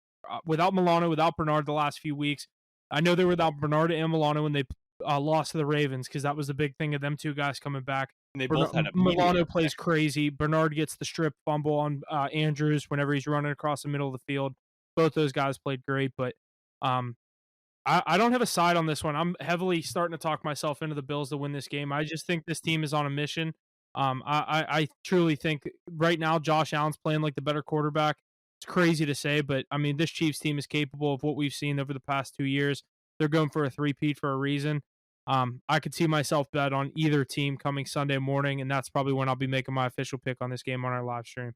without Milano, without Bernard the last few weeks. I know they were without Bernard and Milano when they lost to the Ravens because that was the big thing of them two guys coming back. And they both had Milano plays crazy. Bernard gets the strip fumble on Andrews whenever he's running across the middle of the field. Both those guys played great, but I don't have a side on this one. I'm heavily starting to talk myself into the Bills to win this game. I just think this team is on a mission. I truly think right now Josh Allen's playing like the better quarterback. It's crazy to say, but I mean, this Chiefs team is capable of what we've seen over the past 2 years. They're going for a three-peat for a reason. I could see myself bet on either team coming Sunday morning, and that's probably when I'll be making my official pick on this game on our live stream.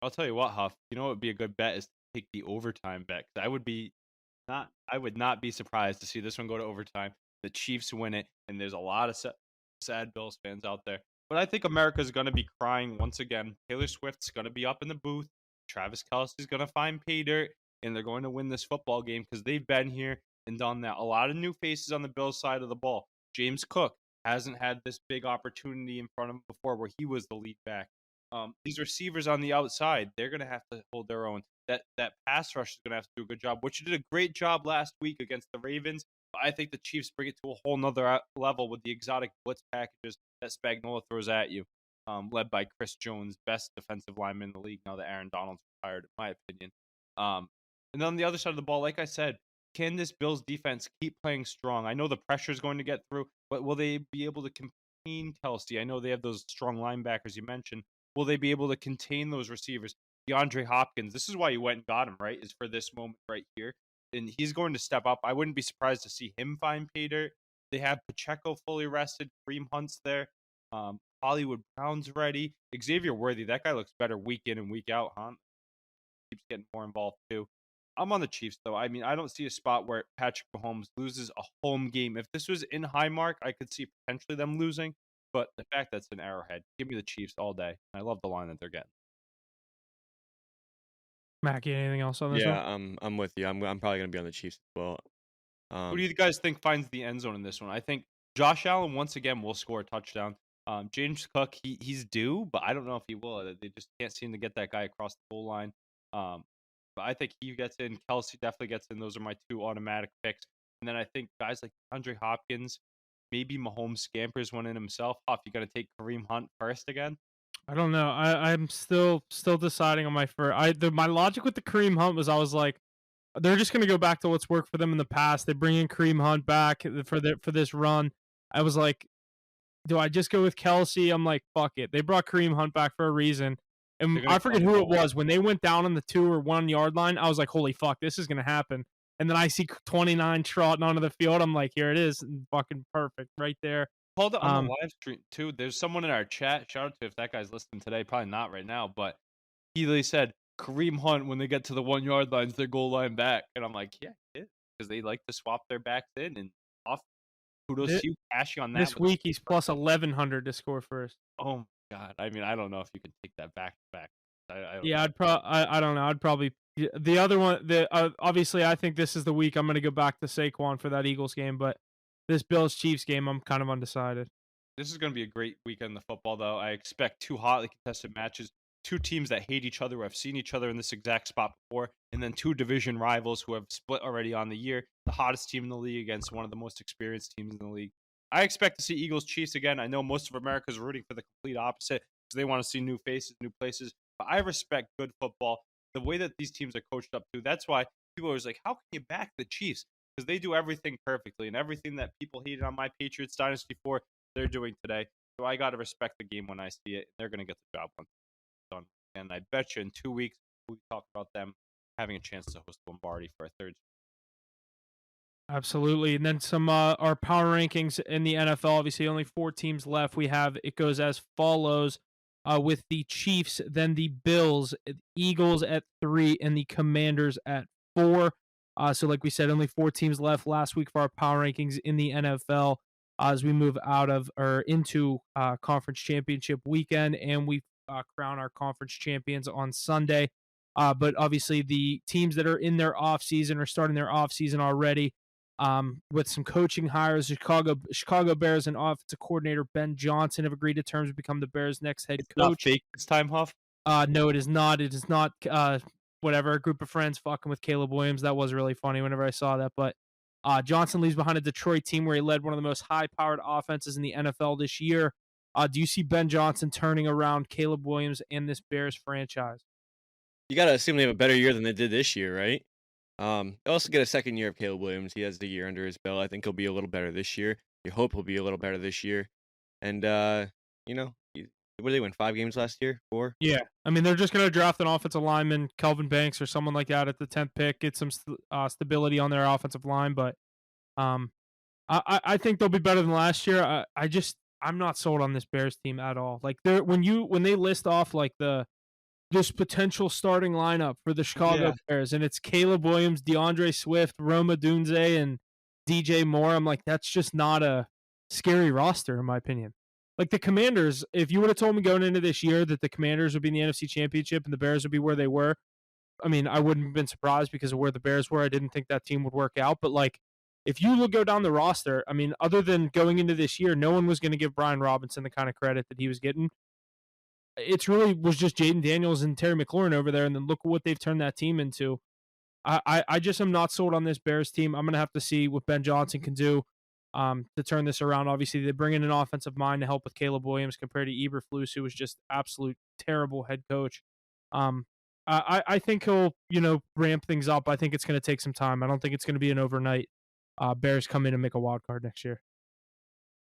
I'll tell you what, Huff. You know what would be a good bet is to take the overtime bet. 'Cause I would not be surprised to see this one go to overtime. The Chiefs win it, and there's a lot of sad Bills fans out there. But I think America's going to be crying once again. Taylor Swift's going to be up in the booth. Travis Kelce's going to find pay dirt, and they're going to win this football game because they've been here and done that. A lot of new faces on the Bills side of the ball. James Cook hasn't had this big opportunity in front of him before where he was the lead back. These receivers on the outside, they're going to have to hold their own. That pass rush is going to have to do a good job, which did a great job last week against the Ravens. But I think the Chiefs bring it to a whole nother level with the exotic blitz packages that Spagnuolo throws at you, led by Chris Jones, best defensive lineman in the league now that Aaron Donald's retired, in my opinion. And on the other side of the ball, like I said, can this Bills defense keep playing strong? I know the pressure is going to get through, but will they be able to contain Kelsey? I know they have those strong linebackers you mentioned. Will they be able to contain those receivers? DeAndre Hopkins, this is why you went and got him, right? Is for this moment right here. And he's going to step up. I wouldn't be surprised to see him find pay dirt. They have Pacheco fully rested. Kareem Hunt's there. Hollywood Brown's ready. Xavier Worthy, that guy looks better week in and week out, huh? Keeps getting more involved too. I'm on the Chiefs, though. I mean, I don't see a spot where Patrick Mahomes loses a home game. If this was in Highmark, I could see potentially them losing. But the fact that's an Arrowhead, give me the Chiefs all day. I love the line that they're getting. Mackie, anything else on this Yeah, one? I'm with you. I'm probably gonna be on the Chiefs as well. Who do you guys think finds the end zone in this one? I think Josh Allen once again will score a touchdown. James Cook, he's due, but I don't know if he will. They just can't seem to get that guy across the goal line. But I think he gets in. Kelsey definitely gets in. Those are my two automatic picks. And then I think guys like Andre Hopkins, maybe Mahomes scampers one in himself. Huff, you got to take Kareem Hunt first again. I don't know. I'm still deciding on my first. My logic with the Kareem Hunt was I was like, they're just gonna go back to what's worked for them in the past. They bring in Kareem Hunt back for this run. I was like, do I just go with Kelsey? I'm like, fuck it. They brought Kareem Hunt back for a reason. And I forget who it was. When they went down on the 2 or 1 yard line, I was like, holy fuck, this is gonna happen. And then I see 29 trotting onto the field. I'm like, here it is. Fucking perfect right there. Called it on the live stream too. There's someone in our chat. Shout out to if that guy's listening today. Probably not right now, but he literally said Kareem Hunt when they get to the 1 yard lines, their goal line back, and I'm like, yeah, because they like to swap their backs in and off. Kudos to you cashing on that. This week he's plus 1100 to score first. Oh my god! I mean, I don't know if you can take that back to back. Yeah, I don't know. I'd probably the other one. Obviously, I think this is the week I'm going to go back to Saquon for that Eagles game, but this Bills Chiefs game, I'm kind of undecided. This is going to be a great weekend of football, though. I expect two hotly contested matches, two teams that hate each other, who have seen each other in this exact spot before, and then two division rivals who have split already on the year. The hottest team in the league against one of the most experienced teams in the league. I expect to see Eagles Chiefs again. I know most of America is rooting for the complete opposite because they want to see new faces, new places. But I respect good football. The way that these teams are coached up to, that's why people are always like, how can you back the Chiefs? Because they do everything perfectly, and everything that people hated on my Patriots Dynasty for, they're doing today. So I got to respect the game when I see it. They're going to get the job done. And I bet you in 2 weeks, we talk about them having a chance to host Lombardi for a third. Absolutely. And then some our power rankings in the NFL. Obviously, only 4 teams left. It goes as follows with the Chiefs, then the Bills, Eagles at 3, and the Commanders at 4. So like we said, only 4 teams left last week for our power rankings in the NFL as we move out of or into conference championship weekend, and we crown our conference champions on Sunday. But obviously the teams that are in their offseason are starting their offseason already with some coaching hires. Chicago Bears and offensive coordinator Ben Johnson have agreed to terms to become the Bears' next head coach. Not fake this time, Huff? No, it is not. It is not whatever, a group of friends fucking with Caleb Williams. That was really funny whenever I saw that. But Johnson leaves behind a Detroit team where he led one of the most high-powered offenses in the NFL this year. Do you see Ben Johnson turning around Caleb Williams and this Bears franchise? You got to assume they have a better year than they did this year, right? They also get a second year of Caleb Williams. He has the year under his belt. I think he'll be a little better this year. You hope he'll be a little better this year. And, what did they win, 5 games last year? 4? Yeah. I mean, they're just going to draft an offensive lineman, Kelvin Banks or someone like that at the 10th pick, get some stability on their offensive line. But I think they'll be better than last year. I'm not sold on this Bears team at all. Like when they list off like this potential starting lineup for the Chicago Bears, and it's Caleb Williams, DeAndre Swift, Roma Dunze, and DJ Moore, I'm like, that's just not a scary roster in my opinion. Like the Commanders, if you would have told me going into this year that the Commanders would be in the NFC Championship and the Bears would be where they were, I mean, I wouldn't have been surprised because of where the Bears were. I didn't think that team would work out. But like, if you go down the roster, I mean, other than going into this year, no one was going to give Brian Robinson the kind of credit that he was getting. It's really was just Jaden Daniels and Terry McLaurin over there, and then look what they've turned that team into. I just am not sold on this Bears team. I'm going to have to see what Ben Johnson can do to turn this around. Obviously, they bring in an offensive mind to help with Caleb Williams compared to Eberflus, who was just absolute terrible head coach. I think he'll, ramp things up. I think it's going to take some time. I don't think it's going to be an overnight Bears come in and make a wild card next year.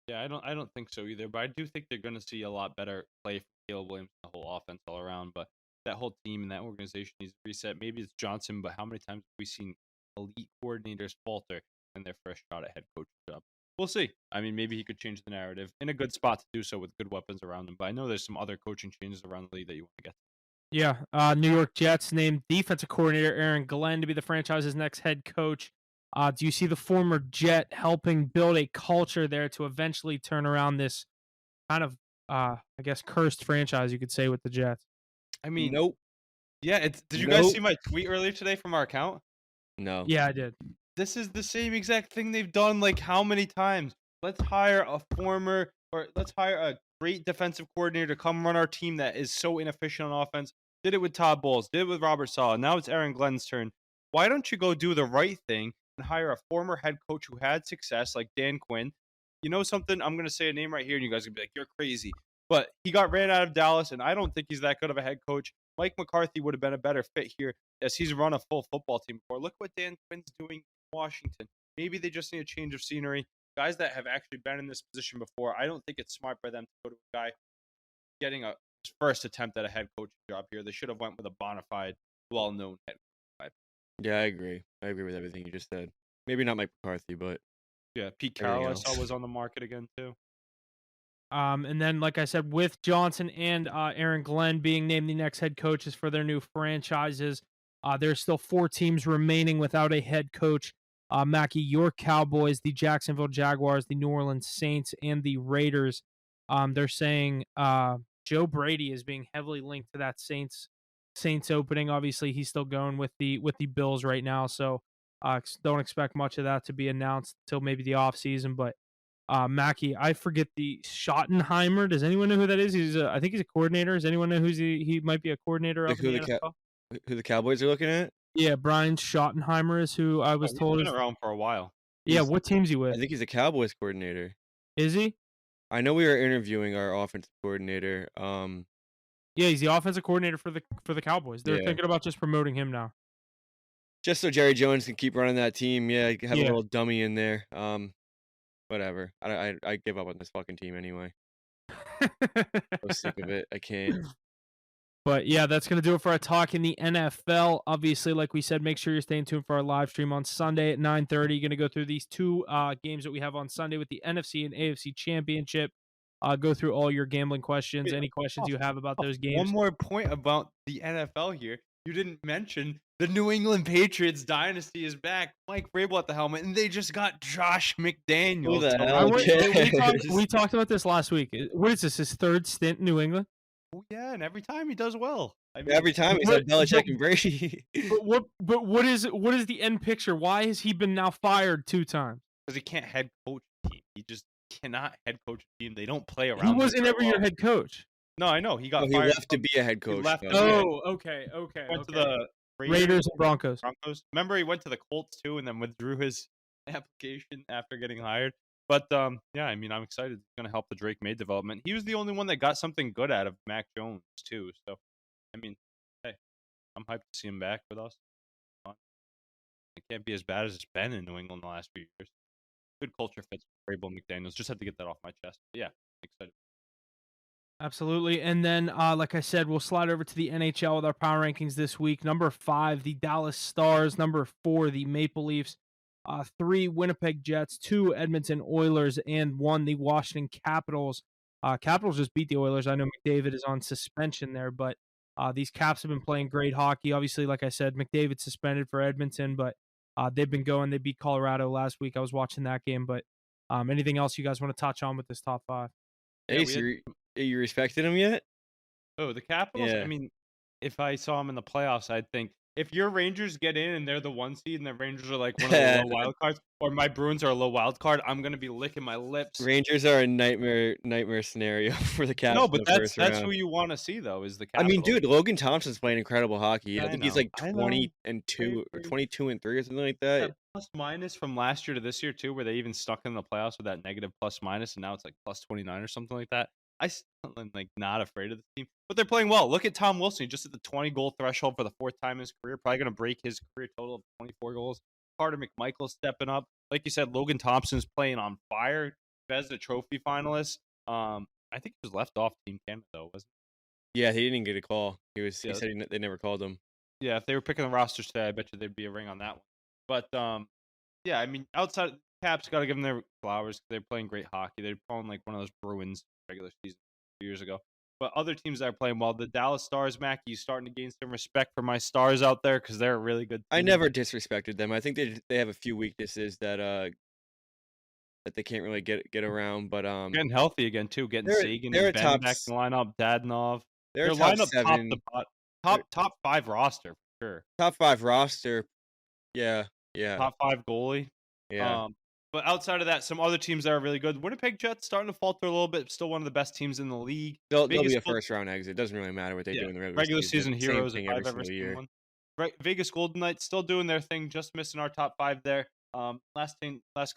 Yeah, I don't think so either. But I do think they're going to see a lot better play from Caleb Williams, the whole offense all around. But that whole team and that organization needs to reset. Maybe it's Johnson, but how many times have we seen elite coordinators falter in their first shot at head coach job? We'll see. I mean, maybe he could change the narrative in a good spot to do so with good weapons around him. But I know there's some other coaching changes around the league that you want to get to. Yeah, New York Jets named defensive coordinator Aaron Glenn to be the franchise's next head coach. Do you see the former Jet helping build a culture there to eventually turn around this kind of, I guess, cursed franchise, you could say, with the Jets. I mean, Nope. yeah. Did you guys Nope. see my tweet earlier today from our account? No. Yeah, I did. This is the same exact thing they've done like how many times? Let's hire a great defensive coordinator to come run our team that is so inefficient on offense. Did it with Todd Bowles, did it with Robert Saleh. Now it's Aaron Glenn's turn. Why don't you go do the right thing and hire a former head coach who had success like Dan Quinn? You know something? I'm going to say a name right here and you guys are going to be like, you're crazy. But he got ran out of Dallas, and I don't think he's that good of a head coach. Mike McCarthy would have been a better fit here as he's run a full football team before. Look what Dan Quinn's doing in Washington. Maybe they just need a change of scenery. Guys that have actually been in this position before, I don't think it's smart by them to go to a guy getting his first attempt at a head coaching job here. They should have went with a bona fide, well-known head coach. Yeah, I agree. I agree with everything you just said. Maybe not Mike McCarthy, but Yeah, Pete everything Carroll I else. saw was on the market again too. And then, like I said, with Johnson and Aaron Glenn being named the next head coaches for their new franchises, there's still 4 teams remaining without a head coach. Mackie, your Cowboys, the Jacksonville Jaguars, the New Orleans Saints, and the Raiders. They're saying Joe Brady is being heavily linked to that Saints opening. Obviously, he's still going with the Bills right now, so don't expect much of that to be announced until maybe the offseason. But Mackie, I forget the Schottenheimer. Does anyone know who that is? I think he's a coordinator. Does anyone know he might be a coordinator Like of in the NFL? who the Cowboys are looking at? Yeah, Brian Schottenheimer is who I was He's told been is. around for a while. Yeah, He's- what team's he I with? think he's a Cowboys coordinator. Is he? I know we were interviewing our offensive coordinator. Yeah, he's the offensive coordinator for the Cowboys. They're Yeah. thinking about just promoting him now. Just so Jerry Jones can keep running that team. Yeah, have a Yeah. little dummy in there. Whatever. I give up on this fucking team anyway. I'm sick of it. I can't. But yeah, that's going to do it for our talk in the NFL. Obviously, like we said, make sure you're staying tuned for our live stream on Sunday at 9:30. Going to go through these 2 games that we have on Sunday with the NFC and AFC Championship. Go through all your gambling questions, Wait, any questions you have about those games. One more point about the NFL here. You didn't mention the New England Patriots dynasty is back. Mike Vrabel at the helmet, and they just got Josh McDaniels. Who the to hell run- cares? We talked about this last week. What is this? His 3rd stint in New England? Oh, yeah, and every time he does well. I mean, Every time he's What- like Belichick and Brady. But what is the end picture? Why has he been now fired 2 times? because he can't head coach a team. He just cannot head coach a team. They don't play around. He him wasn't very ever your well. head coach. No, I know he got Oh, he fired. left to be a head coach. left though. to be a- Oh, okay. Went to okay. the Raiders and Broncos. Remember, he went to the Colts too, and then withdrew his application after getting hired. But yeah, I mean, I'm excited. It's going to help the Drake May development. He was the only one that got something good out of Mac Jones too. So, I mean, hey, I'm hyped to see him back with us. It can't be as bad as it's been in New England the last few years. Good culture fits for Vrabel and McDaniels. Just had to get that off my chest. But yeah, excited. Absolutely. And then, like I said, we'll slide over to the NHL with our power rankings this week. Number 5, the Dallas Stars. Number 4, the Maple Leafs. 3, Winnipeg Jets. 2, Edmonton Oilers. And 1, the Washington Capitals. Capitals just beat the Oilers. I know McDavid is on suspension there, but these Caps have been playing great hockey. Obviously, like I said, McDavid suspended for Edmonton, but they've been going. They beat Colorado last week. I was watching that game, but anything else you guys want to touch on with this top 5? Yeah, Ace, you respected him yet? Oh, the Capitals? I Yeah. mean, if I saw them in the playoffs, I'd think if your Rangers get in and they're the 1 seed and the Rangers are like one of the low wild cards, or my Bruins are a low wild card, I'm gonna be licking my lips. Rangers are a nightmare scenario for the Caps. No, in but the that's first that's round. who you want to see though is the I Capitals. mean, dude, Logan Thompson's playing incredible hockey. Yeah, I I think he's know. like I know. 20-2 or agree. 22-3 or something like that that. plus minus from last year to this year too, where they even stuck in the playoffs with that negative plus minus, and now it's like plus 29 or something like that. I still am like not afraid of the team, but they're playing well. Look at Tom Wilson, he just at the 20 goal threshold for the 4th time in his career, probably going to break his career total of 24 goals. Carter McMichael stepping up, like you said. Logan Thompson's playing on fire. Vezina Trophy finalist. I think he was left off Team Canada though, wasn't Yeah, he didn't get a call. He Yeah. said they never called him. he? Yeah, if they were picking the rosters today, I bet you there'd be a ring on that one. But yeah, I mean, outside Caps, got to give them their flowers. They're playing great hockey. They're playing like one of those Bruins regular season 2 years ago. But other teams that are playing well, the Dallas Stars, Mackie, starting to gain some respect for my Stars out there because they're a really good team. I never disrespected them. I think they have a few weaknesses that that they can't really get around. But Getting healthy again too, getting Sagan they're and a Ben back in the lineup, Dadonov. they're a Their top lineup top to 7, they're top 5 roster for sure. top 5 roster. Yeah, yeah, Top 5 goalie. yeah. Um, but outside of that, some other teams that are really good. Winnipeg Jets starting to falter a little bit, still one of the best teams in the league. They'll be Vegas a Gold, first round exit. Doesn't really matter what they yeah, do in the regular regular season. season Same heroes if thing every I've ever single seen year. one. Right, Vegas Golden Knights still doing their thing, just missing our top 5 there. Last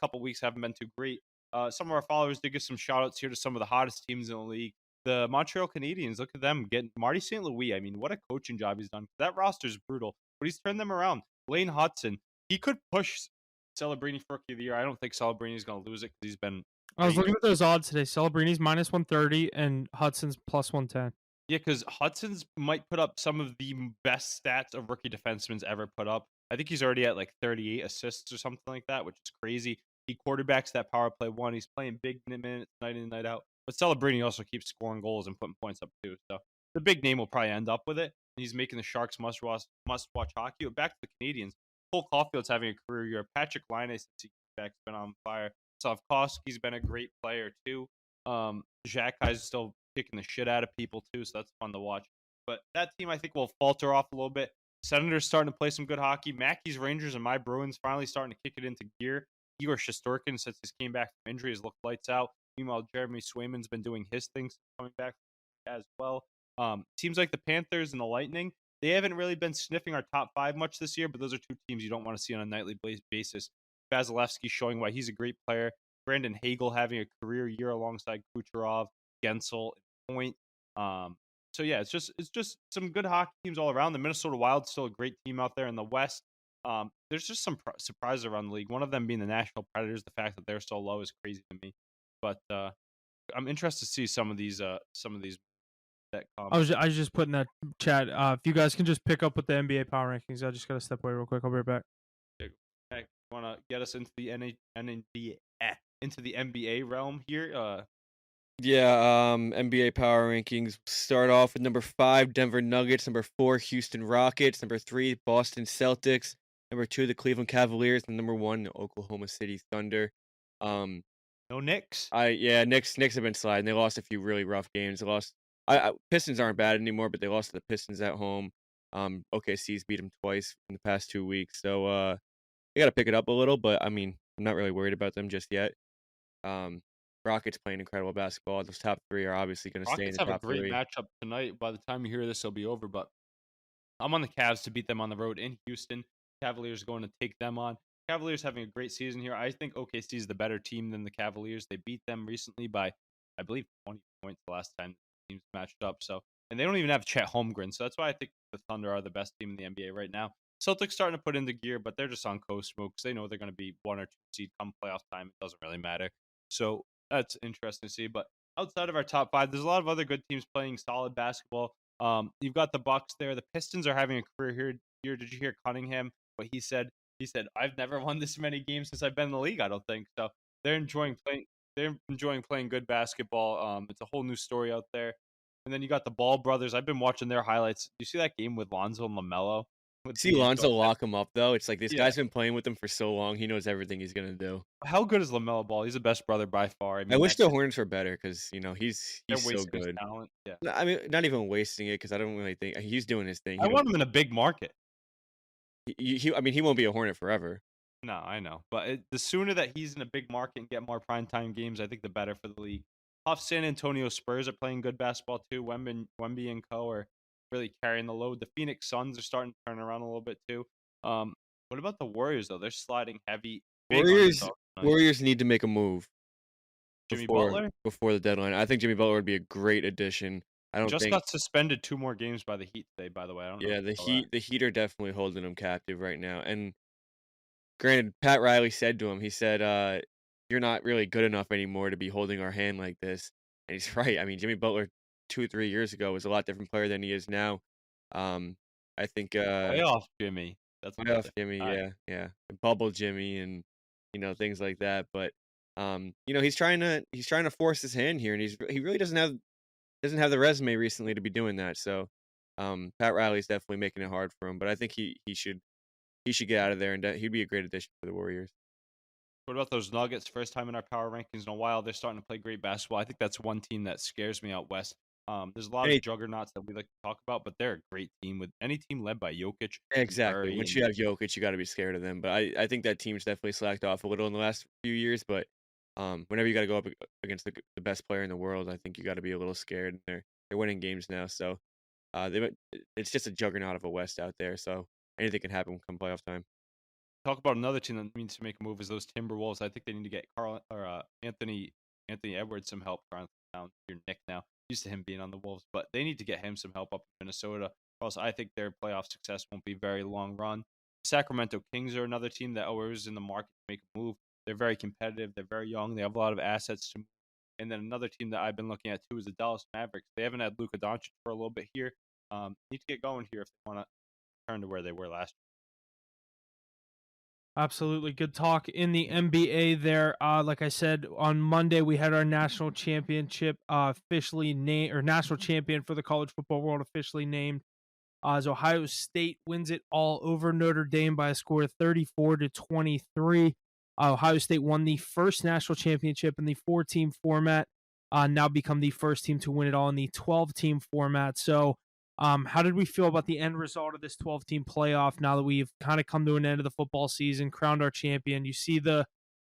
couple weeks haven't been too great. Some of our followers did give some shout outs here to some of the hottest teams in the league. The Montreal Canadiens, look at them getting Marty St. Louis. I mean, what a coaching job he's done. That roster is brutal, but he's turned them around. Lane Hudson, he could push Celebrini for Rookie of the Year. I don't think Celebrini is going to lose it because he's been I was great. looking at those odds today. Celebrini's minus 130 and Hudson's plus 110. Yeah, because Hudson's might put up some of the best stats of rookie defensemen's ever put up. I think he's already at like 38 assists or something like that, which is crazy. He quarterbacks that power play one. He's playing big minutes night in, night out. But Celebrini also keeps scoring goals and putting points up too. So the big name will probably end up with it. He's making the Sharks must-watch hockey. But back to the Canadians. Cole Caulfield's having a career year. Patrick Laine, since he came back, has been on fire. Slavkovsky's been a great player too. Jack Kai's still kicking the shit out of people too, so that's fun to watch. But that team, I think, will falter off a little bit. Senators starting to play some good hockey. Mackey's Rangers and my Bruins finally starting to kick it into gear. Igor Shesterkin, since he came back from injury, has looked lights out. Meanwhile, Jeremy Swayman's been doing his things coming back as well. Teams like the Panthers and the Lightning, they haven't really been sniffing our top 5 much this year, but those are two teams you don't want to see on a nightly basis. Vasilevsky showing why he's a great player. Brandon Hagel having a career year alongside Kucherov, Gensel, and Point. So yeah, it's just some good hockey teams all around. The Minnesota Wild's still a great team out there in the West. There's just some surprises around the league. One of them being the Nashville Predators. The fact that they're so low is crazy to me. But I'm interested to see some of these that come. I was just putting that chat. If you guys can just pick up with the NBA power rankings, I just gotta step away real quick. I'll be right back. Want to get us into the NBA realm here? Yeah, NBA power rankings start off with number 5, Denver Nuggets, number 4, Houston Rockets, number 3, Boston Celtics, number 2, the Cleveland Cavaliers, and number 1, the Oklahoma City Thunder. No Knicks. Knicks have been sliding. They lost a few really rough games. They lost. Pistons aren't bad anymore, but they lost to the Pistons at home. OKC's beat them twice in the past 2 weeks, so they got to pick it up a little. But I mean, I'm not really worried about them just yet. Rockets playing incredible basketball. Those top 3 are obviously going to stay in the top 3. Rockets have a great matchup tonight. By the time you hear this, it'll be over. But I'm on the Cavs to beat them on the road in Houston. Cavaliers going to take them on. Cavaliers having a great season here. I think OKC is the better team than the Cavaliers. They beat them recently by, I believe, 20 points the last time the teams matched up. So, and they don't even have Chet Holmgren. So that's why I think the Thunder are the best team in the NBA right now. Celtics starting to put into gear, but they're just on coast smoke because they know they're going to be 1 or 2 seed come playoff time. It doesn't really matter. So that's interesting to see. But outside of our top 5, there's a lot of other good teams playing solid basketball. You've got the Bucks there. The Pistons are having a career here. Did you hear Cunningham? What he said? He said, "I've never won this many games since I've been in the league." I don't think so. They're enjoying playing. They're enjoying playing good basketball. It's a whole new story out there. And then you got the Ball brothers. I've been watching their highlights. You see that game with Lonzo and LaMelo? See Lonzo lock him up though. It's like this Yeah. guy's been playing with him for so long. He knows everything he's gonna do. How good is LaMelo Ball? He's the best brother by far. I wish the Hornets were better because he's they're so wasting his good. talent. Yeah, I mean, not even wasting it because I don't really think he's doing his thing. I want him in a big market. I mean, he won't be a Hornet forever. No, I know, but the sooner that he's in a big market and get more primetime games, I think the better for the league. Off San Antonio Spurs are playing good basketball too. Wemby and co are really carrying the load. The Phoenix Suns are starting to turn around a little bit too. What about the Warriors though? They're sliding heavy. Warriors need to make a move. Jimmy Butler before the deadline. I think Jimmy Butler would be a great addition. I don't just think got suspended 2 more games by the Heat today. By the way, I don't know. Yeah, if you saw that. the Heat are definitely holding him captive right now. And granted, Pat Riley said to him, he said, "You're not really good enough anymore to be holding our hand like this." And he's right. I mean, Jimmy Butler 2-3 years ago was a lot different player than he is now. I think Playoff Jimmy. That's playoff Jimmy, yeah, bubble Jimmy, and things like that. But he's trying to force his hand here, and he really doesn't have the resume recently to be doing that. So Pat Riley's definitely making it hard for him. But I think he should get out of there, and he'd be a great addition for the Warriors. What about those Nuggets? First time in our power rankings in a while. They're starting to play great basketball. I think that's one team that scares me out west. There's a lot Any of juggernauts that we like to talk about, but they're a great team. With any team led by Jokic, exactly. Murray, Once and you have Jokic, you got to be scared of them. But I think that team's definitely slacked off a little in the last few years. But whenever you got to go up against the best player in the world, I think you got to be a little scared. They're winning games now, so it's just a juggernaut of a West out there. So anything can happen come playoff time. talk about another team that needs to make a move is those Timberwolves. I think they need to get Anthony Edwards some help. Carl down your Nick now. Used to him being on the Wolves, but they need to get him some help up in Minnesota. Or else I think their playoff success won't be very long run. Sacramento Kings are another team that always in the market to make a move. They're very competitive. They're very young. They have a lot of assets to move. And then another team that I've been looking at too is the Dallas Mavericks. They haven't had Luka Doncic for a little bit here. Need to get going here if they want to return to where they were last year. Absolutely. Good talk in the NBA there. Like I said, on Monday, we had our national championship officially named, or national champion for the college football world officially named. As Ohio State wins it all over Notre Dame by a score of 34-23. Ohio State won the first national championship in the 4-team format. Now become the first team to win it all in the 12-team format. So, how did we feel about the end result of this 12-team playoff now that we've kind of come to an end of the football season, crowned our champion? You see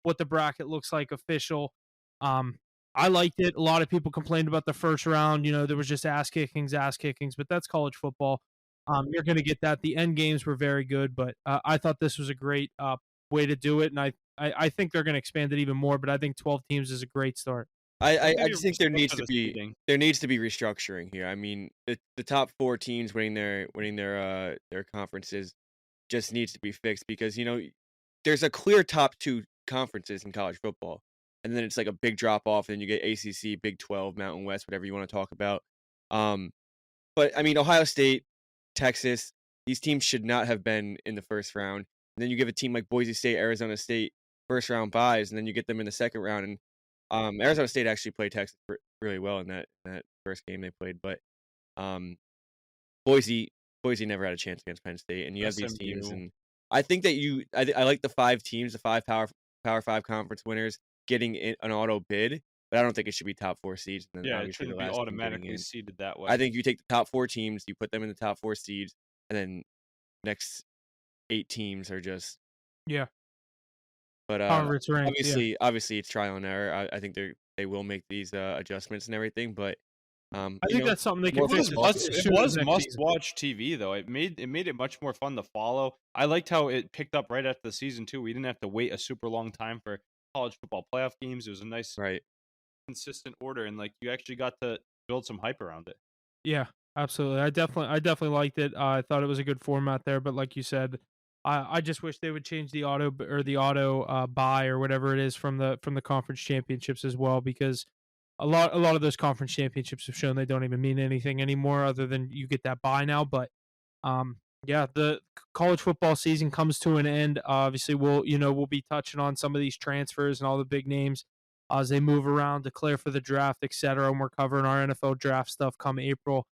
what the bracket looks like official. I liked it. A lot of people complained about the first round. There was just ass kickings, but that's college football. You're going to get that. The end games were very good, but I thought this was a great way to do it, and I think they're going to expand it even more. But I think 12 teams is a great start. I just think there Look needs for to the be seeding. restructuring here. I mean, the top 4 teams winning their conferences just needs to be fixed because there's a clear top 2 conferences in college football, and then it's like a big drop off, and you get ACC, Big 12, Mountain West, whatever you want to talk about. But I mean, Ohio State, Texas, these teams should not have been in the first round. And then you give a team like Boise State, Arizona State first round buys, and then you get them in the second round. And Arizona State actually played Texas really well in that first game they played, but um, Boise never had a chance against Penn State, and you have these teams, SMU. and I think that I like the 5 teams, the 5 Power 5 conference winners getting an auto bid, but I don't think it should be top 4 seeds. And then Yeah, it obviously the shouldn't be last team getting automatically in. seeded that way. I think you take the top 4 teams, you put them in the top 4 seeds, and then next 8 teams are just. Yeah. But However it's ranked. Yeah. obviously it's trial and error. I think they will make these adjustments and everything, but I think that's something they more can fix. football as season. It soon as was next must season. watch TV though. It made it much more fun to follow. I liked how it picked up right after the season too. We didn't have to wait a super long time for college football playoff games. It was a nice Right. consistent order, and like you actually got to build some hype around it. Yeah, absolutely. I definitely liked it. I thought it was a good format there, but like you said, I just wish they would change the auto buy or whatever it is from the conference championships as well, because a lot of those conference championships have shown they don't even mean anything anymore other than you get that buy now. But yeah, the college football season comes to an end. Obviously, we'll be touching on some of these transfers and all the big names as they move around, declare for the draft, etc. And we're covering our NFL draft stuff come April.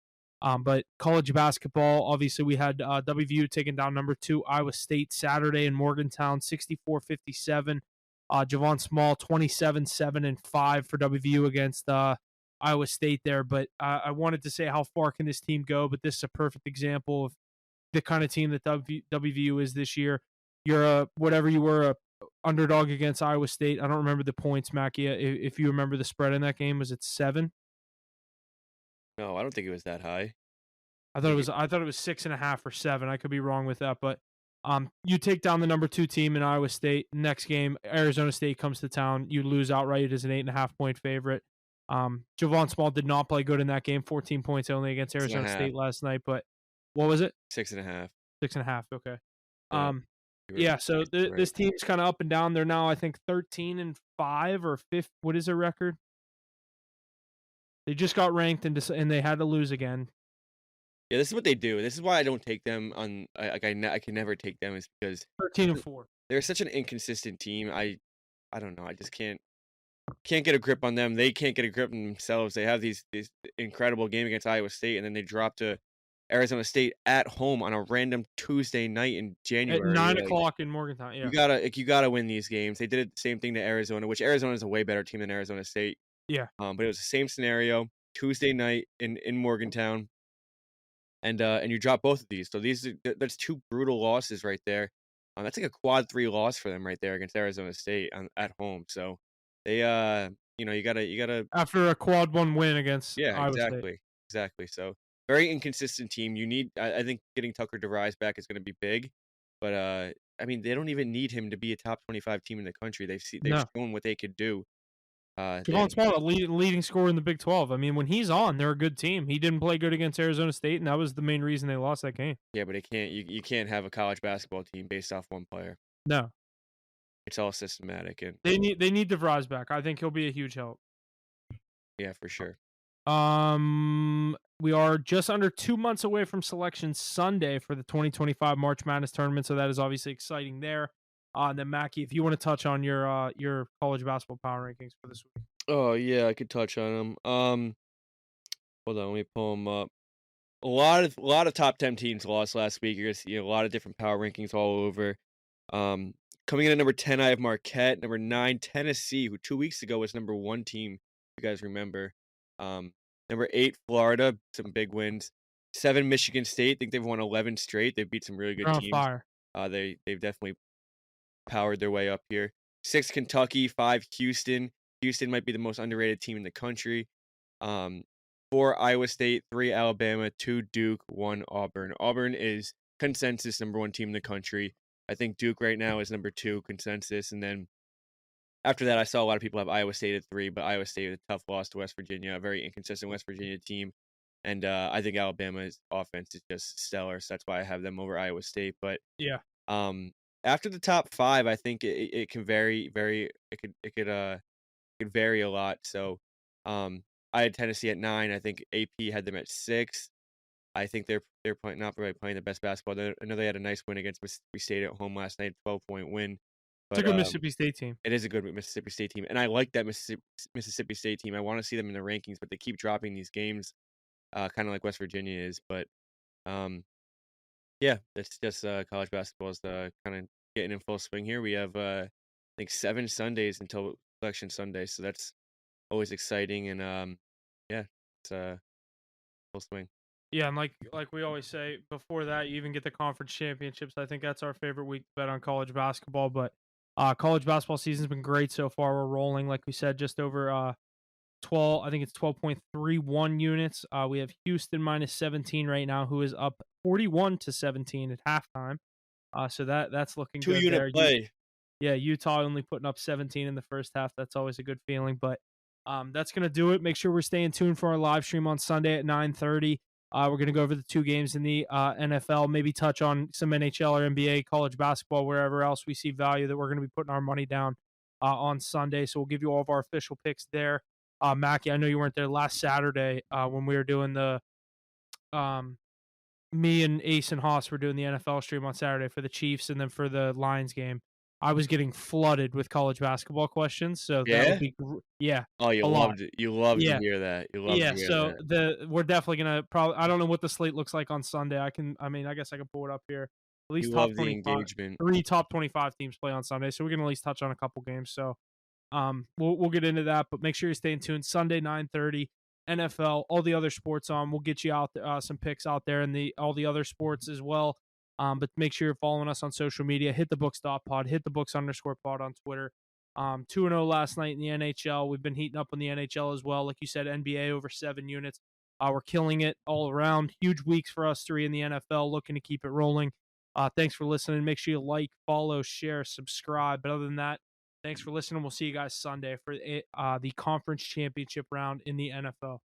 But college basketball, obviously, we had WVU taking down number 2 Iowa State Saturday in Morgantown, 64-57. Javon Small, 27-7-5 for WVU against Iowa State there. But I wanted to say how far can this team go? But this is a perfect example of the kind of team that WVU is this year. You're a underdog against Iowa State. I don't remember the points, Mackie. If you remember the spread in that game, was it 7? No, I don't think it was that high. I thought it was 6.5 or 7. I could be wrong with that, but you take down the number 2 team in Iowa State. Next game, Arizona State comes to town. You lose outright as an 8.5 point favorite. Javon Small did not play good in that game. 14 points only against Arizona State last night. But what was it? 6.5. 6.5. Okay. Yeah. Yeah. So this team's kind of up and down. They're now, I think, 13-5 or 5. What is their record? They just got ranked and they had to lose again. Yeah, this is what they do. This is why I don't take them on. I can never take them, is because 13-4. they're such an inconsistent team. I don't know. I just can't get a grip on them. They can't get a grip on themselves. They have these incredible game against Iowa State, and then they drop to Arizona State at home on a random Tuesday night in At January. 9 o'clock in Morgantown. Yeah. You gotta win these games. They did it the same thing to Arizona, which Arizona is a way better team than Arizona State. Yeah. But it was the same scenario, Tuesday night in Morgantown, and you drop both of these. So that's two brutal losses right there. That's like a quad 3 loss for them right there against Arizona State at home. So they you gotta After a quad 1 win against yeah, Iowa State. exactly. So very inconsistent team. I think getting Tucker DeVries back is going to be big, but I mean they don't even need him to be a top 25 team in the country. They've No. shown what they could do. Javon Smollett, leading scorer in the Big 12. I mean, when he's on, they're a good team. He didn't play good against Arizona State, and that was the main reason they lost that game. Yeah, but you can't have a college basketball team based off one player. No. It's all systematic, and They need DeVries back. I think he'll be a huge help. yeah, for sure. We are just under 2 months away from Selection Sunday for the 2025 March Madness tournament, so that is obviously exciting there. And then Mackie, if you want to touch on your college basketball power rankings for this week. Oh yeah, I could touch on them. Hold on, let me pull them up. A lot of top 10 teams lost last week. You're gonna see a lot of different power rankings all over. Coming in at number 10, I have Marquette. Number 9, Tennessee, who 2 weeks ago was number 1 team. If you guys remember. Number 8, Florida, some big wins. 7, Michigan State. I think they've won 11 straight. They've beat some really good teams. Fire. They've definitely powered their way up here. 6, Kentucky. 5, Houston. Houston might be the most underrated team in the country. 4, Iowa State. 3, Alabama. 2, Duke. 1, Auburn. Auburn is consensus number 1 team in the country. I think Duke right now is number 2 consensus. And then after that, I saw a lot of people have Iowa State at 3, but Iowa State with a tough loss to West Virginia, a very inconsistent West Virginia team. And I think Alabama's offense is just stellar. So that's why I have them over Iowa State. But yeah, after the top 5, I think it can vary. It could vary a lot. So I had Tennessee at 9. I think AP had them at 6. I think they're not really playing the best basketball. I know they had a nice win against Mississippi State at home last night, 12-point win. But, it's a good Mississippi State team. It is a good Mississippi State team, and I like that Mississippi State team. I want to see them in the rankings, but they keep dropping these games, kind of like West Virginia is. But yeah, that's just college basketball is kind of getting in full swing here. We have I think 7 Sundays until Selection Sunday, so that's always exciting. And yeah, it's full swing. Yeah, and like we always say, before that, you even get the conference championships. I think that's our favorite week to bet on college basketball. But college basketball season's been great so far. We're rolling, like we said, just over 12. I think it's 12.31 units. We have Houston minus 17 right now, who is up 41-17 at halftime. So that's looking good. 2-unit play. Yeah, Utah only putting up 17 in the first half. That's always a good feeling. But that's gonna do it. Make sure we're staying tuned for our live stream on Sunday at 9:30. We're going to go over the 2 games in the NFL, maybe touch on some NHL or NBA, college basketball, wherever else we see value that we're going to be putting our money down on Sunday. So we'll give you all of our official picks there. Mackie, I know you weren't there last Saturday when we were doing the me and Ace and Haas were doing the NFL stream on Saturday for the Chiefs and then for the Lions game. I was getting flooded with college basketball questions, so that would be yeah. Oh, you loved it. You loved to hear that. You loved to hear so that. We're definitely gonna probably. I don't know what the slate looks like on Sunday. I guess I can pull it up here. At least You top love the 25, engagement. 3 top 25 teams play on Sunday, so we're gonna at least touch on a couple games. So, we'll get into that, but make sure you're staying tuned. Sunday 9:30, NFL, all the other sports on. We'll get you out some picks out there and all the other sports as well. But make sure you're following us on social media. HitTheBooks.pod, HitTheBooks_pod on Twitter. 2-0 last night in the NHL. We've been heating up in the NHL as well. Like you said, NBA over 7 units. We're killing it all around. Huge weeks for us 3 in the NFL. Looking to keep it rolling. Thanks for listening. Make sure you like, follow, share, subscribe. But other than that, thanks for listening. We'll see you guys Sunday for the conference championship round in the NFL.